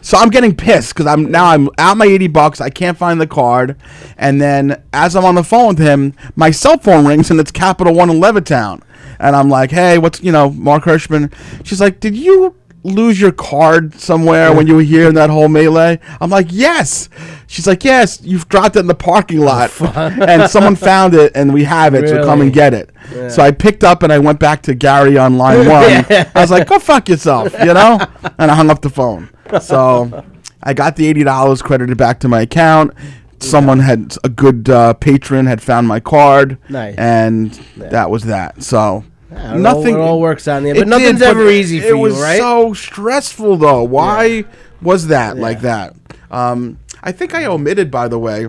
So I'm getting pissed because I'm out my $80. I can't find the card. And then as I'm on the phone with him, my cell phone rings and it's Capital One in Levittown. And I'm like, hey, what's, Mark Hershman? She's like, did you lose your card somewhere when you were here in that whole melee? I'm like, yes. She's like, yes, you've dropped it in the parking lot. And someone found it, and we have it, so come and get it. Yeah. So I picked up, and I went back to Gary on line 1. I was like, go fuck yourself, And I hung up the phone. So I got the $80 credited back to my account. Someone had a good patron had found my card. Nice. And that was that. So... nothing. It all works out in the end, but nothing's ever easy for you, right? It was so stressful, though. Why was that like that? I think I omitted, by the way,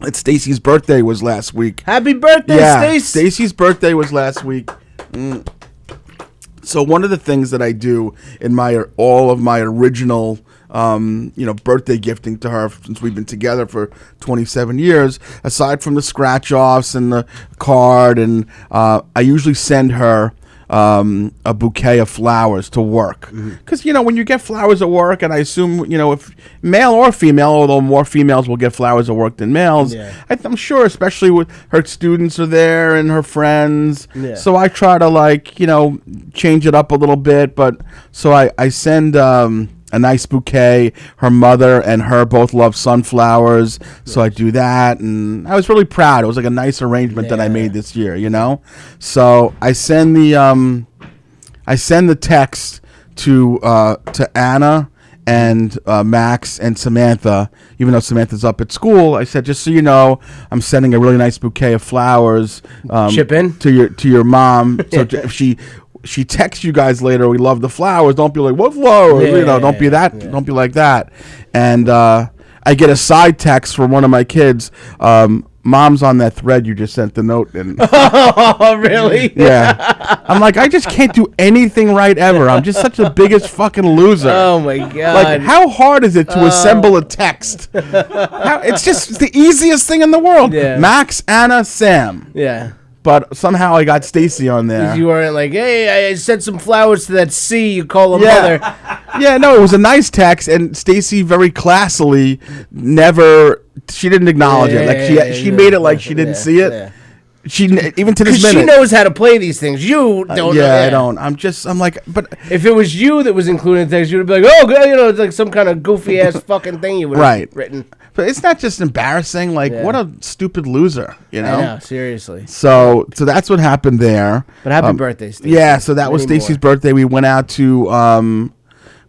that Stacy's birthday was last week. Happy birthday, Stacy! Stacy's birthday was last week. So one of the things that I do in all of my original birthday gifting to her, since we've been together for 27 years, aside from the scratch offs and the card, and I usually send her a bouquet of flowers to work. Because, when you get flowers at work, and I assume, if male or female, although more females will get flowers at work than males, I'm sure, especially with her students are there and her friends. Yeah. So I try to, change it up a little bit. But so I send... a nice bouquet. Her mother and her both love sunflowers, so I do that, and I was really proud. It was like a nice arrangement that I made this year, So I send the text to Anna and Max and Samantha. Even though Samantha's up at school, I said, just so you know, I'm sending a really nice bouquet of flowers. Chip in to your mom. So if she texts you guys later, we love the flowers. Don't be like, what flowers? Don't be that. Yeah. Don't be like that. And I get a side text from one of my kids. Mom's on that thread you just sent the note in. Oh, really? Yeah. I'm like, I just can't do anything right ever. I'm just such the biggest fucking loser. Oh, my God. Like, how hard is it to assemble a text? It's just the easiest thing in the world. Yeah. Max, Anna, Sam. Yeah. But somehow I got Stacy on there. You weren't like, hey, I sent some flowers to that C you call a mother. Yeah, no, it was a nice text, and Stacy very classily she didn't acknowledge it. She made it like she didn't see it. Yeah. She even to this minute. She knows how to play these things. You don't. I don't. I'm like, but if it was you that was including things, you'd be like, oh, good, it's like some kind of goofy ass fucking thing you would have written. But it's not just embarrassing. Like, what a stupid loser, I know, seriously. So that's what happened there. But happy birthday, Stacey. Yeah, so that was Stacy's birthday. We went out to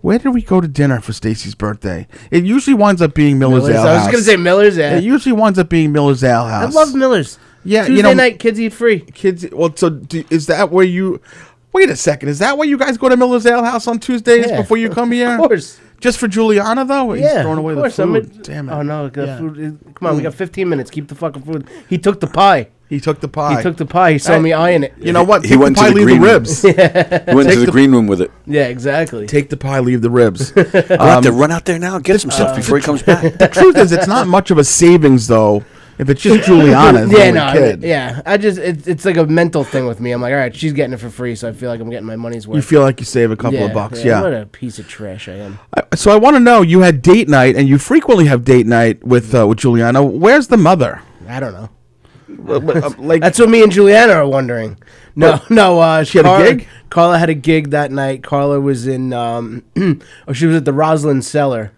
where did we go to dinner for Stacy's birthday? It usually winds up being Miller's Ale House. I was going to say Miller's. Yeah. It usually winds up being Miller's Ale House. I love Miller's. Yeah, Tuesday night, kids eat free. Is that where you? Wait a second. Is that where you guys go to Miller's Ale House on Tuesdays before you come here? Of course. Just for Juliana, though? Yeah, he's throwing away the food. Damn it. Oh, no. Food. Come on, we got 15 minutes. Keep the fucking food. He took the pie. He took the pie. He saw me eyeing it. You know what? He went to the green room. He went to the green room with it. Yeah, exactly. Take the pie, leave the ribs. Run out there now and get himself before he comes back. The truth is, it's not much of a savings, though, if it's just Juliana's kid. It's like a mental thing with me. I'm like, all right, she's getting it for free, so I feel like I'm getting my money's worth. You feel like you save a couple of bucks, What a piece of trash I am. So I want to know, you had date night, and you frequently have date night with Juliana. Where's the mother? I don't know. That's what me and Juliana are wondering. She had a gig? Carla had a gig that night. Carla was in, she was at the Roslyn Cellar.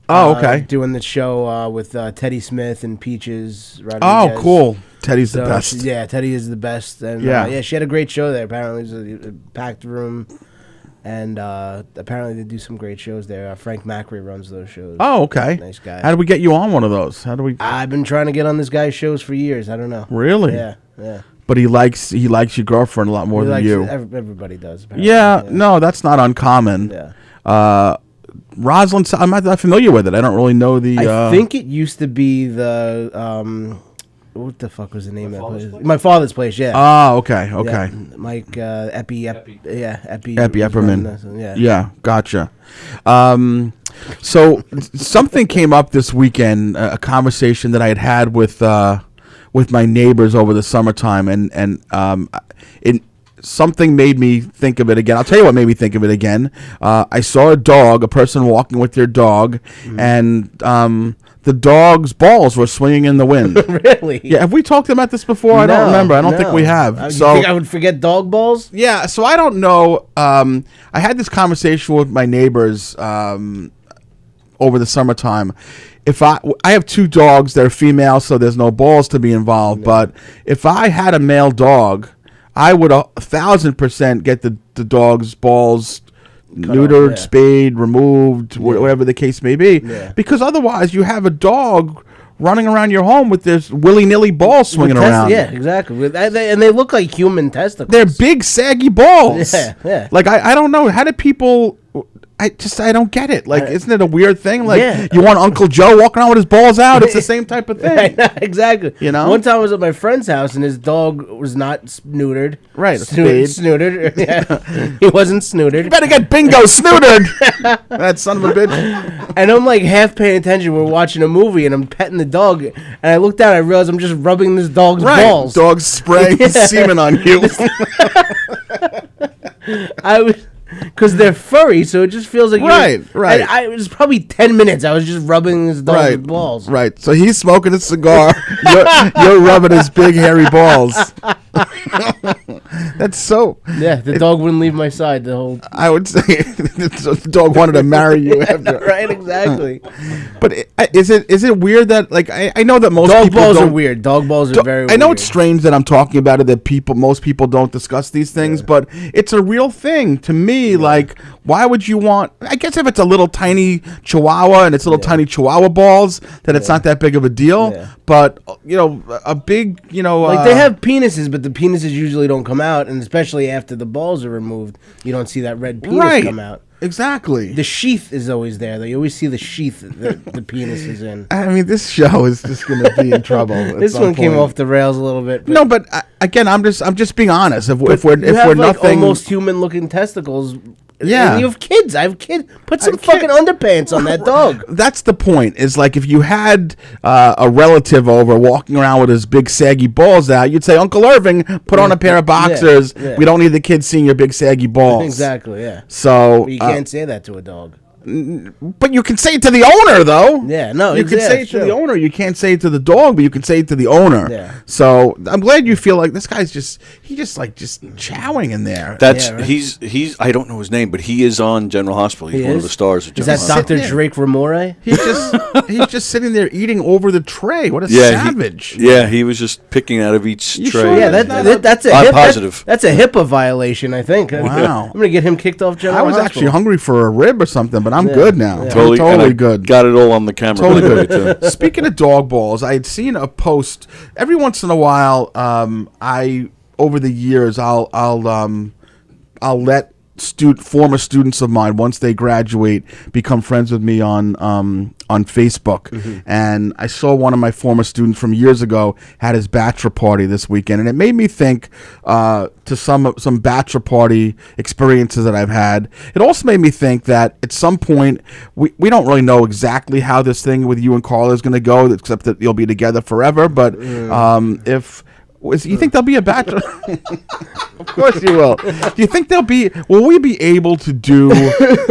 Oh, okay. Doing the show with Teddy Smith and Peaches Rodriguez. Oh, cool. Teddy's the best. Teddy is the best. And she had a great show there. Apparently it was a packed room. And apparently they do some great shows there. Frank Macri runs those shows. Oh, okay. Nice guy. How do we get you on one of those? I've been trying to get on this guy's shows for years. I don't know. Really? Yeah. But he likes your girlfriend a lot more than you. Everybody does. Apparently. Yeah, no, that's not uncommon. Yeah. Rosalind, I'm not familiar with it. I don't really know the. I think it used to be the. What the fuck was the name of that place? My Father's Place, yeah. Oh, okay. Yeah, Mike Epi Epperman. Yeah, gotcha. So something came up this weekend, a conversation that I had with my neighbors over the summertime, and something made me think of it again. I'll tell you what made me think of it again. I saw a person walking with their dog, and the dog's balls were swinging in the wind. Really? Yeah, have we talked about this before? I don't remember. I don't think we have. You So think I would forget dog balls? yeah, so I don't know. I had this conversation with my neighbors over the summertime. If I have 2 dogs, they're female, so there's no balls to be involved. But if I had a male dog, I would 1,000% get the dog's balls neutered, spayed, removed, whatever the case may be. Yeah. Because otherwise, you have a dog running around your home with this willy-nilly balls swinging around. Yeah, exactly. And they look like human testicles. They're big, saggy balls. Yeah. Like, I don't know. How do people... I don't get it. Like, isn't it a weird thing? Like, you want Uncle Joe walking around with his balls out? It's the same type of thing. Exactly. You know? One time I was at my friend's house and his dog was not neutered. Right, snootered. Yeah. He wasn't snootered. You better get Bingo snootered. That son of a bitch. And I'm like half paying attention. We're watching a movie and I'm petting the dog. And I look down and I realize I'm just rubbing this dog's balls. Dog's spraying semen on you. I was... Because they're furry, so it just feels like right. It was probably 10 minutes. I was just rubbing his dog's balls. Right. So he's smoking a cigar. you're rubbing his big hairy balls. That's so. Yeah, the dog wouldn't leave my side the whole. I would say the dog wanted to marry you after. Right. Exactly. But is it weird that like I know that most dog people balls don't, are weird. Dog balls are very. I know weird. it's strange that I'm talking about it. That most people don't discuss these things, but it's a real thing to me. Like, why would you want? I guess if it's a little tiny Chihuahua and it's little tiny Chihuahua balls, then it's not that big of a deal. Yeah. But a big like they have penises, but the penises usually don't come out, and especially after the balls are removed, you don't see that red penis come out. Exactly. The sheath is always there, though. You always see the sheath that the penis is in. I mean, this show is just going to be in trouble. This one came off the rails a little bit. No, but again, I'm just being honest. If we're like nothing, almost human-looking testicles. Yeah. And you have kids. I have kids. Put some fucking underpants on that dog. That's the point. Is like if you had a relative over walking around with his big saggy balls out, you'd say, Uncle Irving, put on a pair of boxers. Yeah. We don't need the kids seeing your big saggy balls. Exactly, yeah. So but you can't say that to a dog. But you can say it to the owner, though. Yeah, no. You can say it to the owner. You can't say it to the dog, but you can say it to the owner. Yeah. So I'm glad you feel like this guy's just chowing in there. That's he's I don't know his name, but he is on General Hospital. He's one of the stars. Is that Dr. Drake Ramore? He's just sitting there eating over the tray. What a savage! He was just picking out of each tray. Sure? Yeah, that's a positive. That's a HIPAA violation, I think. Wow. I'm gonna get him kicked off General Hospital. I was actually hungry for a rib or something, but I'm good now. Yeah. Totally good. Got it all on the camera. Totally good. Speaking of dog balls, I had seen a post. Every once in a while, over the years, I'll let former students of mine, once they graduate, become friends with me on Facebook. Mm-hmm. And I saw one of my former students from years ago had his bachelor party this weekend, and it made me think to some bachelor party experiences that I've had. It also made me think that at some point we don't really know exactly how this thing with you and Carla is going to go, except that you'll be together forever. But you think there'll be a bachelor? Of course you will. Do you think will we be able to do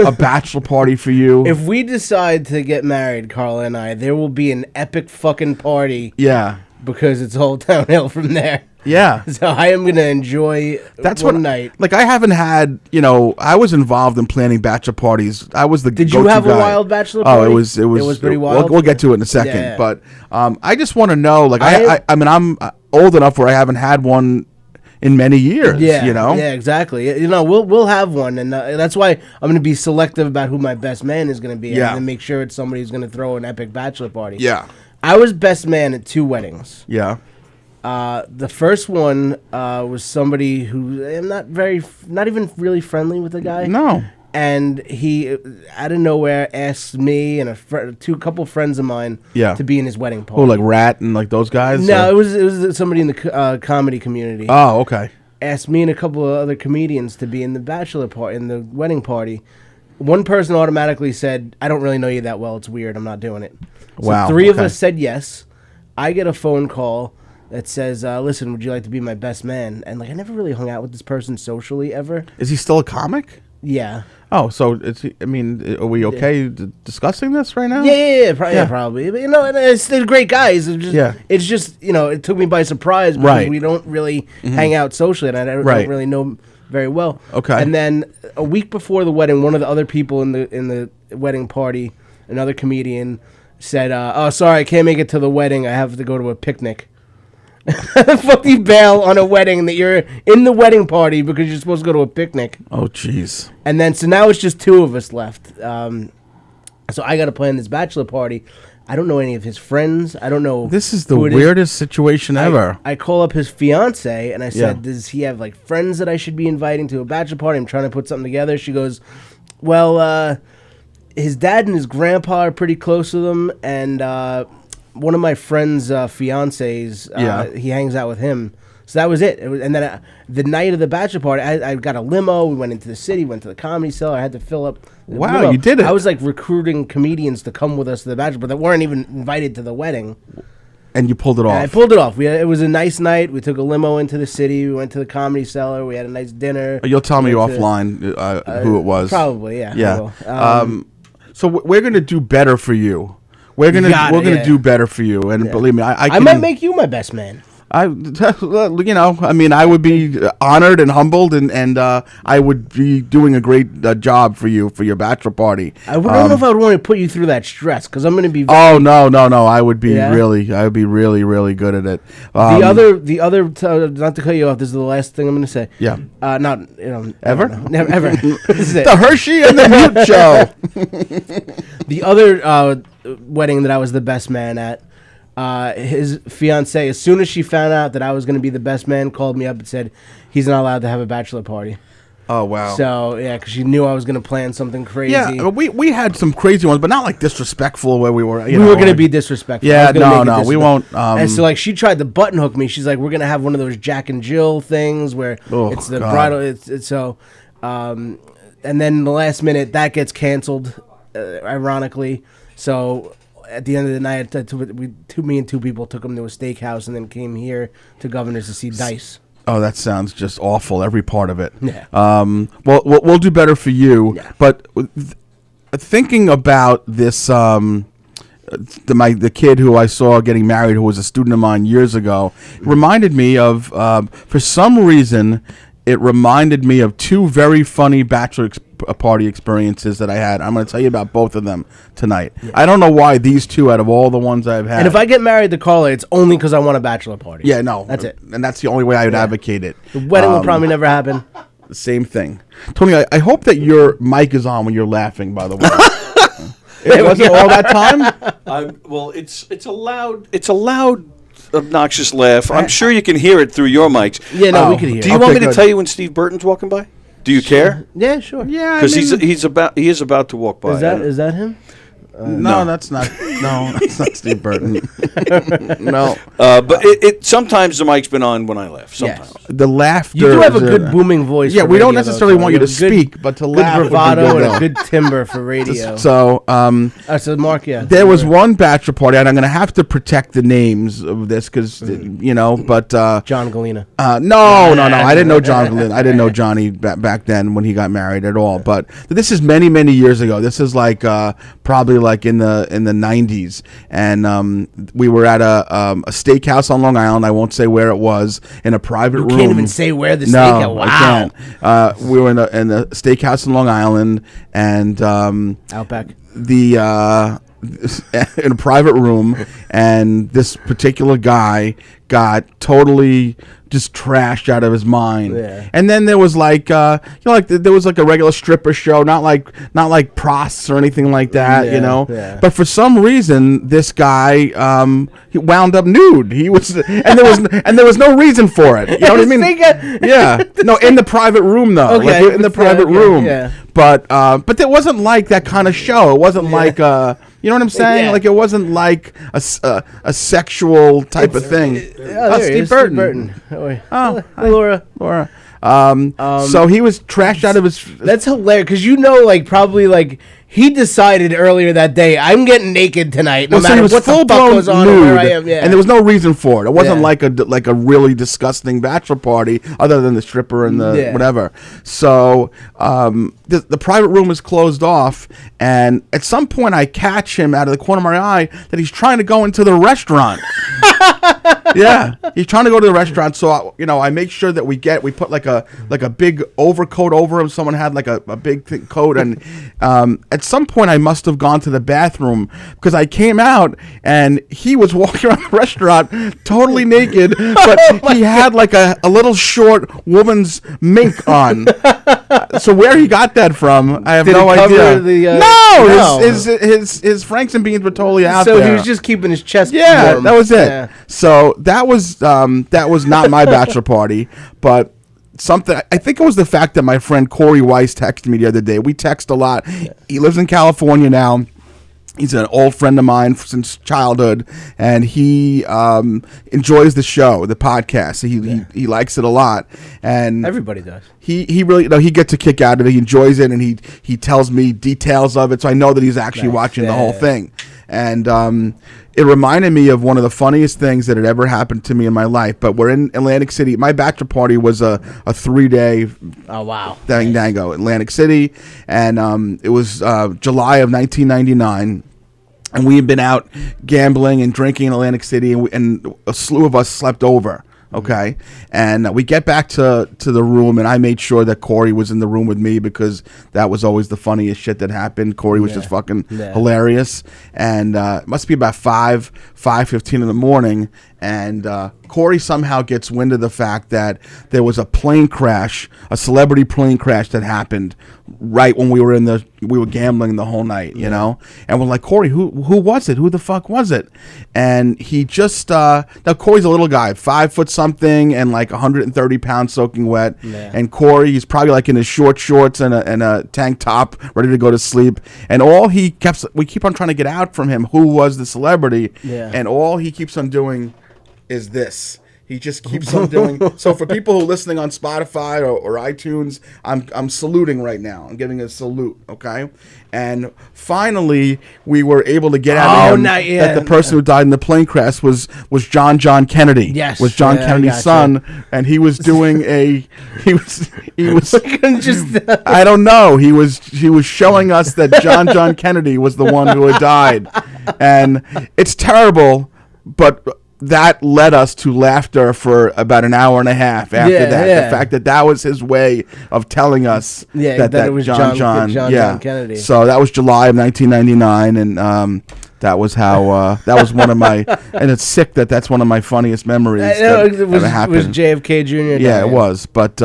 a bachelor party for you? If we decide to get married, Carla and I, there will be an epic fucking party. Yeah. Because it's all downhill from there. Yeah. So I am going to enjoy one night. Like, I haven't had, I was involved in planning bachelor parties. I was the Did you have a wild bachelor party? Oh, it was pretty wild. We'll get to it in a second. Yeah. But I just want to know, like, I mean, I'm old enough where I haven't had one in many years. Yeah, Yeah, exactly. We'll have one, and that's why I'm going to be selective about who my best man is going to be. Yeah. And make sure it's somebody who's going to throw an epic bachelor party. Yeah. I was best man at 2 weddings. Yeah. The first one was somebody who I'm not even really friendly with the guy. No. And he, out of nowhere, asked me and a couple friends of mine to be in his wedding party. Oh, like Rat and like those guys? No, it was somebody in the comedy community. Oh, okay. Asked me and a couple of other comedians to be in the bachelor party, in the wedding party. One person automatically said, "I don't really know you that well. It's weird. I'm not doing it." So wow. 3 of us said yes. I get a phone call that says, "Listen, would you like to be my best man?" And like, I never really hung out with this person socially ever. Is he still a comic? Yeah. Oh, so it's. I mean, are we okay discussing this right now? Yeah, probably. But, and they're great guys. It's just it took me by surprise because we don't really hang out socially, and I don't really know very well. Okay. And then a week before the wedding, one of the other people in the wedding party, another comedian, said, "Oh, sorry, I can't make it to the wedding. I have to go to a picnic." Fuck you bail on a wedding that you're in the wedding party because you're supposed to go to a picnic. Oh, jeez. And then so now it's just two of us left. So I got to plan this bachelor party. I don't know any of his friends. I don't know. This is the weirdest situation ever. I call up his fiance and I said, "Does he have like friends that I should be inviting to a bachelor party? I'm trying to put something together." She goes, "Well, his dad and his grandpa are pretty close to them, and one of my friend's fiancés, he hangs out with him." So that was it. And then the night of the bachelor party, I got a limo. We went into the city, went to the Comedy Cellar. I had to fill up. Wow, limo. you did it. I was like recruiting comedians to come with us to the bachelor, but that weren't even invited to the wedding. And you pulled it off. And I pulled it off. It was a nice night. We took a limo into the city. We went to the Comedy Cellar. We had a nice dinner. You'll tell me offline who it was. Probably, yeah. Yeah. So we're gonna do better for you. We're gonna do better for you, and believe me, I might make you my best man. I mean, I would be honored and humbled, and I would be doing a great job for you for your bachelor party. I don't know if I would want to put you through that stress because I'm going to be. Oh no! I would be really good at it. The other, not to cut you off. This is the last thing I'm going to say. Yeah. Not ever. Never ever. This is it. The Hershey and the Mute Show. The other wedding that I was the best man at. His fiance, as soon as she found out that I was going to be the best man, called me up and said he's not allowed to have a bachelor party. Oh, wow. So, yeah, because she knew I was going to plan something crazy. Yeah, we had some crazy ones, but not like disrespectful where we were, we were going to be disrespectful. Yeah, no, we won't. And so, like, she tried to button hook me. She's like, we're going to have one of those Jack and Jill things where it's the bridal. It's so, and then the last minute, that gets canceled, ironically. So at the end of the night, me and two people took him to a steakhouse and then came here to Governors to see Dice. Oh, that sounds just awful. Every part of it. Yeah. Well, we'll do better for you. Yeah. But thinking about this, the kid who I saw getting married, who was a student of mine years ago, reminded me of, for some reason, it reminded me of two very funny bachelor party experiences that I had. I'm going to tell you about both of them tonight. Yeah. I don't know why these two out of all the ones I've had. And if I get married to Carla, it's only because I want a bachelor party. Yeah, no. That's it. And that's the only way I would advocate it. The wedding will probably never happen. The same thing. Tony, I hope that your mic is on when you're laughing, by the way. It wasn't all that time? Well, it's a loud obnoxious laugh. I'm sure you can hear it through your mics. Yeah, no, we can hear it. Do you want me to tell you when Steve Burton's walking by? Do you care? Yeah, sure. Yeah, because he is about to walk by. Is that him? No, that's not. No, that's not Steve Burton. No. But it sometimes the mic's been on when I laugh. Sometimes the laughter. You do have a good booming voice. Yeah, we don't necessarily want you to speak, but to laugh. Good bravado and a good timbre for radio. So, so Mark, there was one bachelor party, and I'm going to have to protect the names of this because But John Galena. No. I didn't know John Galena. I didn't know Johnny back then when he got married at all. But this is many years ago. This is like probably like in the 90s, and we were at a steakhouse on Long Island. I won't say where it was. In a private room. You can't even say where the steakhouse. Wow. I can't. We were in a steakhouse in Long Island, and Outback. In a private room, and this particular guy got totally just trashed out of his mind. Yeah. And then there was like there was like a regular stripper show, not like prosts or anything like that, Yeah. But for some reason this guy he wound up nude. He was and there was no reason for it. You know what I mean? Yeah. No, in the private room though. Okay. Like in the private room. Yeah. But it wasn't like that kind of show. It wasn't like you know what I'm saying? Yeah. Like it wasn't like a sexual type of thing. Steve Burton. Oh, hi, Laura. So he was trashed out of his. That's hilarious because like probably like he decided earlier that day, I'm getting naked tonight, no So he matter was what the fuck full-blown goes on or nude, where I am. Yeah. and there was no reason for it. It wasn't Yeah. like a really disgusting bachelor party, other than the stripper and the whatever. So the private room is closed off, and at some point I catch him out of the corner of my eye that he's trying to go into the restaurant. Yeah, he's trying to go to the restaurant. So I make sure that we put like a big overcoat over him. Someone had like a big thick coat, and at some point I must have gone to the bathroom because I came out and he was walking around the restaurant totally naked, but he had like a little short woman's mink on. So where he got that from, I have no idea. No. His Franks and beans were totally out So there. he was just keeping his chest Yeah, warm. that was it. Yeah. So that was not my bachelor party, but something. I think it was the fact that my friend Corey Weiss texted me the other day. We text a lot. He lives in California now. He's an old friend of mine since childhood, and he enjoys the show, the podcast. He likes it a lot, and Everybody does. He really he gets a kick out of it. He enjoys it, and he tells me details of it, so I know that he's actually watching the whole thing. And it reminded me of one of the funniest things that had ever happened to me in my life. But we're in Atlantic City. My bachelor party was a 3-day dango Atlantic City, and it was July of 1999. And we had been out gambling and drinking in Atlantic City, and a slew of us slept over. Okay, and we get back to the room, and I made sure that Corey was in the room with me because that was always the funniest shit that happened. Corey was just fucking hilarious, and it must be about 5:15 in the morning, and Corey somehow gets wind of the fact that there was a plane crash, a celebrity plane crash that happened right when we were gambling the whole night, you know? And we're like, Corey, who was it? Who the fuck was it? And he just, now Corey's a little guy, 5 foot something and like 130 pounds soaking wet. Yeah. And Corey, he's probably like in his short shorts and a tank top, ready to go to sleep. And we keep on trying to get out from him who was the celebrity. Yeah. And all he keeps on doing is this. He just keeps on doing. So for people who are listening on Spotify or iTunes, I'm saluting right now. I'm giving a salute, okay? And finally, we were able to get out of him that the person who died in the plane crash was John Kennedy. Yes, was John Kennedy's son, and he was doing he was just. I don't know. He was showing us that John Kennedy was the one who had died, and it's terrible, but that led us to laughter for about an hour and a half after that. Yeah. The fact that was his way of telling us that it was John Kennedy. So that was July of 1999, and that was how that was one of my, and it's sick that's one of my funniest memories. It was JFK Jr. Yeah, it was. But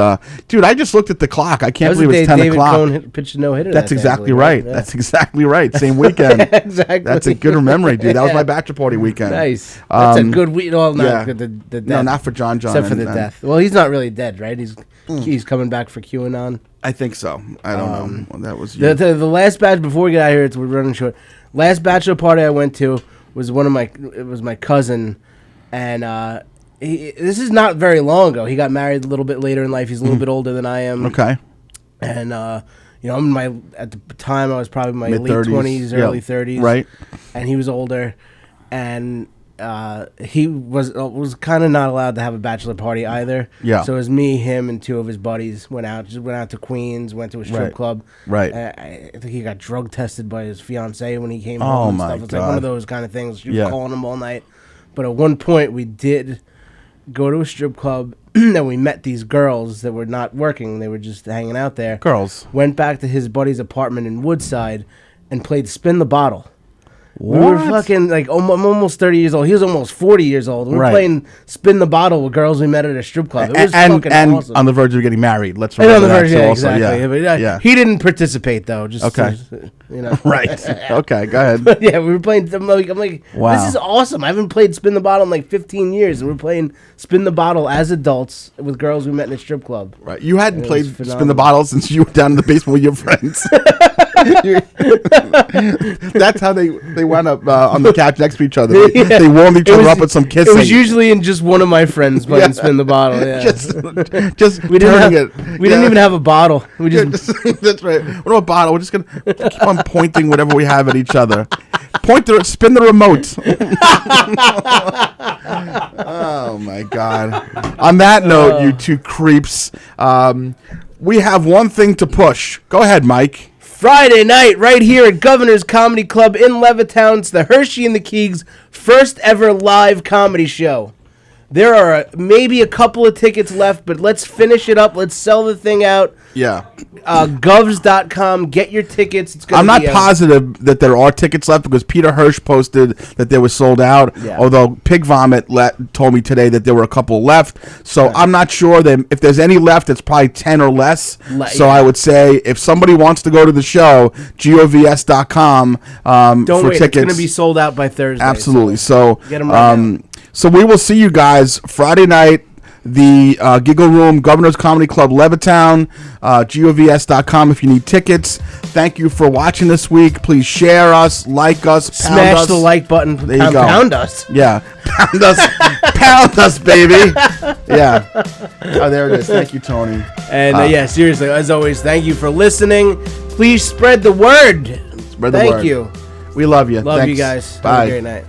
dude, I just looked at the clock. I can't believe it's 10 o'clock. Cohn pitched a no-hitter. That's exactly right. Yeah. That's exactly right. Same weekend. Exactly. That's a good memory, dude. That was my bachelor party weekend. Nice. That's a good week. Well, not the death. No, not for John. Except for the death. Well, he's not really dead, right? He's coming back for QAnon. I think so. I don't know. Well, that was the last batch. Before we get out of here, we're running short. Last bachelor party I went to was my cousin, and this is not very long ago. He got married a little bit later in life. He's a little bit older than I am. Okay. And I'm at the time I was probably my late 20s, early 30s. Right. And he was older, and he was kind of not allowed to have a bachelor party either. Yeah. So it was me, him, and 2 of his buddies went out to Queens, went to a strip club. Right. I think he got drug tested by his fiance when he came home. Oh and my stuff. It's like one of those kind of things. She was calling him all night. But at one point we did go to a strip club and we met these girls that were not working. They were just hanging out there. Girls. Went back to his buddy's apartment in Woodside and played Spin the Bottle. What? We were fucking like I'm almost 30 years old. He was almost 40 years old. We were playing Spin the Bottle with girls we met at a strip club. It was fucking awesome. On the verge of getting married. Let's remember on the verge, that. Exactly. Yeah. He didn't participate though. Just okay. Right. Okay. Go ahead. But yeah, we were playing. I'm like, wow. This is awesome. I haven't played Spin the Bottle in like 15 years, and we're playing Spin the Bottle as adults with girls we met in a strip club. Right. You hadn't played Spin the Bottle since you were down in the basement with your friends. That's how they wound up on the couch next to each other. They warmed each other up with some kissing. It was usually in just one of my friends playing Spin the Bottle. Yeah. just we didn't even have a bottle. We just that's right. What about a bottle? We're just gonna keep on pointing whatever we have at each other. Spin the remote. Oh my God. On that note, you two creeps, we have one thing to push. Go ahead, Mike. Friday night, right here at Governor's Comedy Club in Levittown, it's the Herschy and the Keegs' first ever live comedy show. There are maybe a couple of tickets left, but let's finish it up. Let's sell the thing out. Yeah. Govs.com. Get your tickets. It's I'm not positive that there are tickets left because Peter Hirsch posted that they were sold out. Yeah. Although Pig Vomit told me today that there were a couple left. So I'm not sure that if there's any left, it's probably 10 or less. So I would say if somebody wants to go to the show, govs.com Don't for wait. tickets. It's going to be sold out by Thursday. Absolutely. So get them right now. So we will see you guys Friday night, the Giggle Room, Governor's Comedy Club, Levittown, govs.com if you need tickets. Thank you for watching this week. Please share us, like us, smash the like button. There you go. Pound us. Yeah. Pound us. Pound us, baby. Yeah. Oh, there it is. Thank you, Tony. And yeah, seriously, as always, thank you for listening. Please spread the word. Spread the word. Thank you. We love you. Love Thanks. you guys. Bye. Have a great night.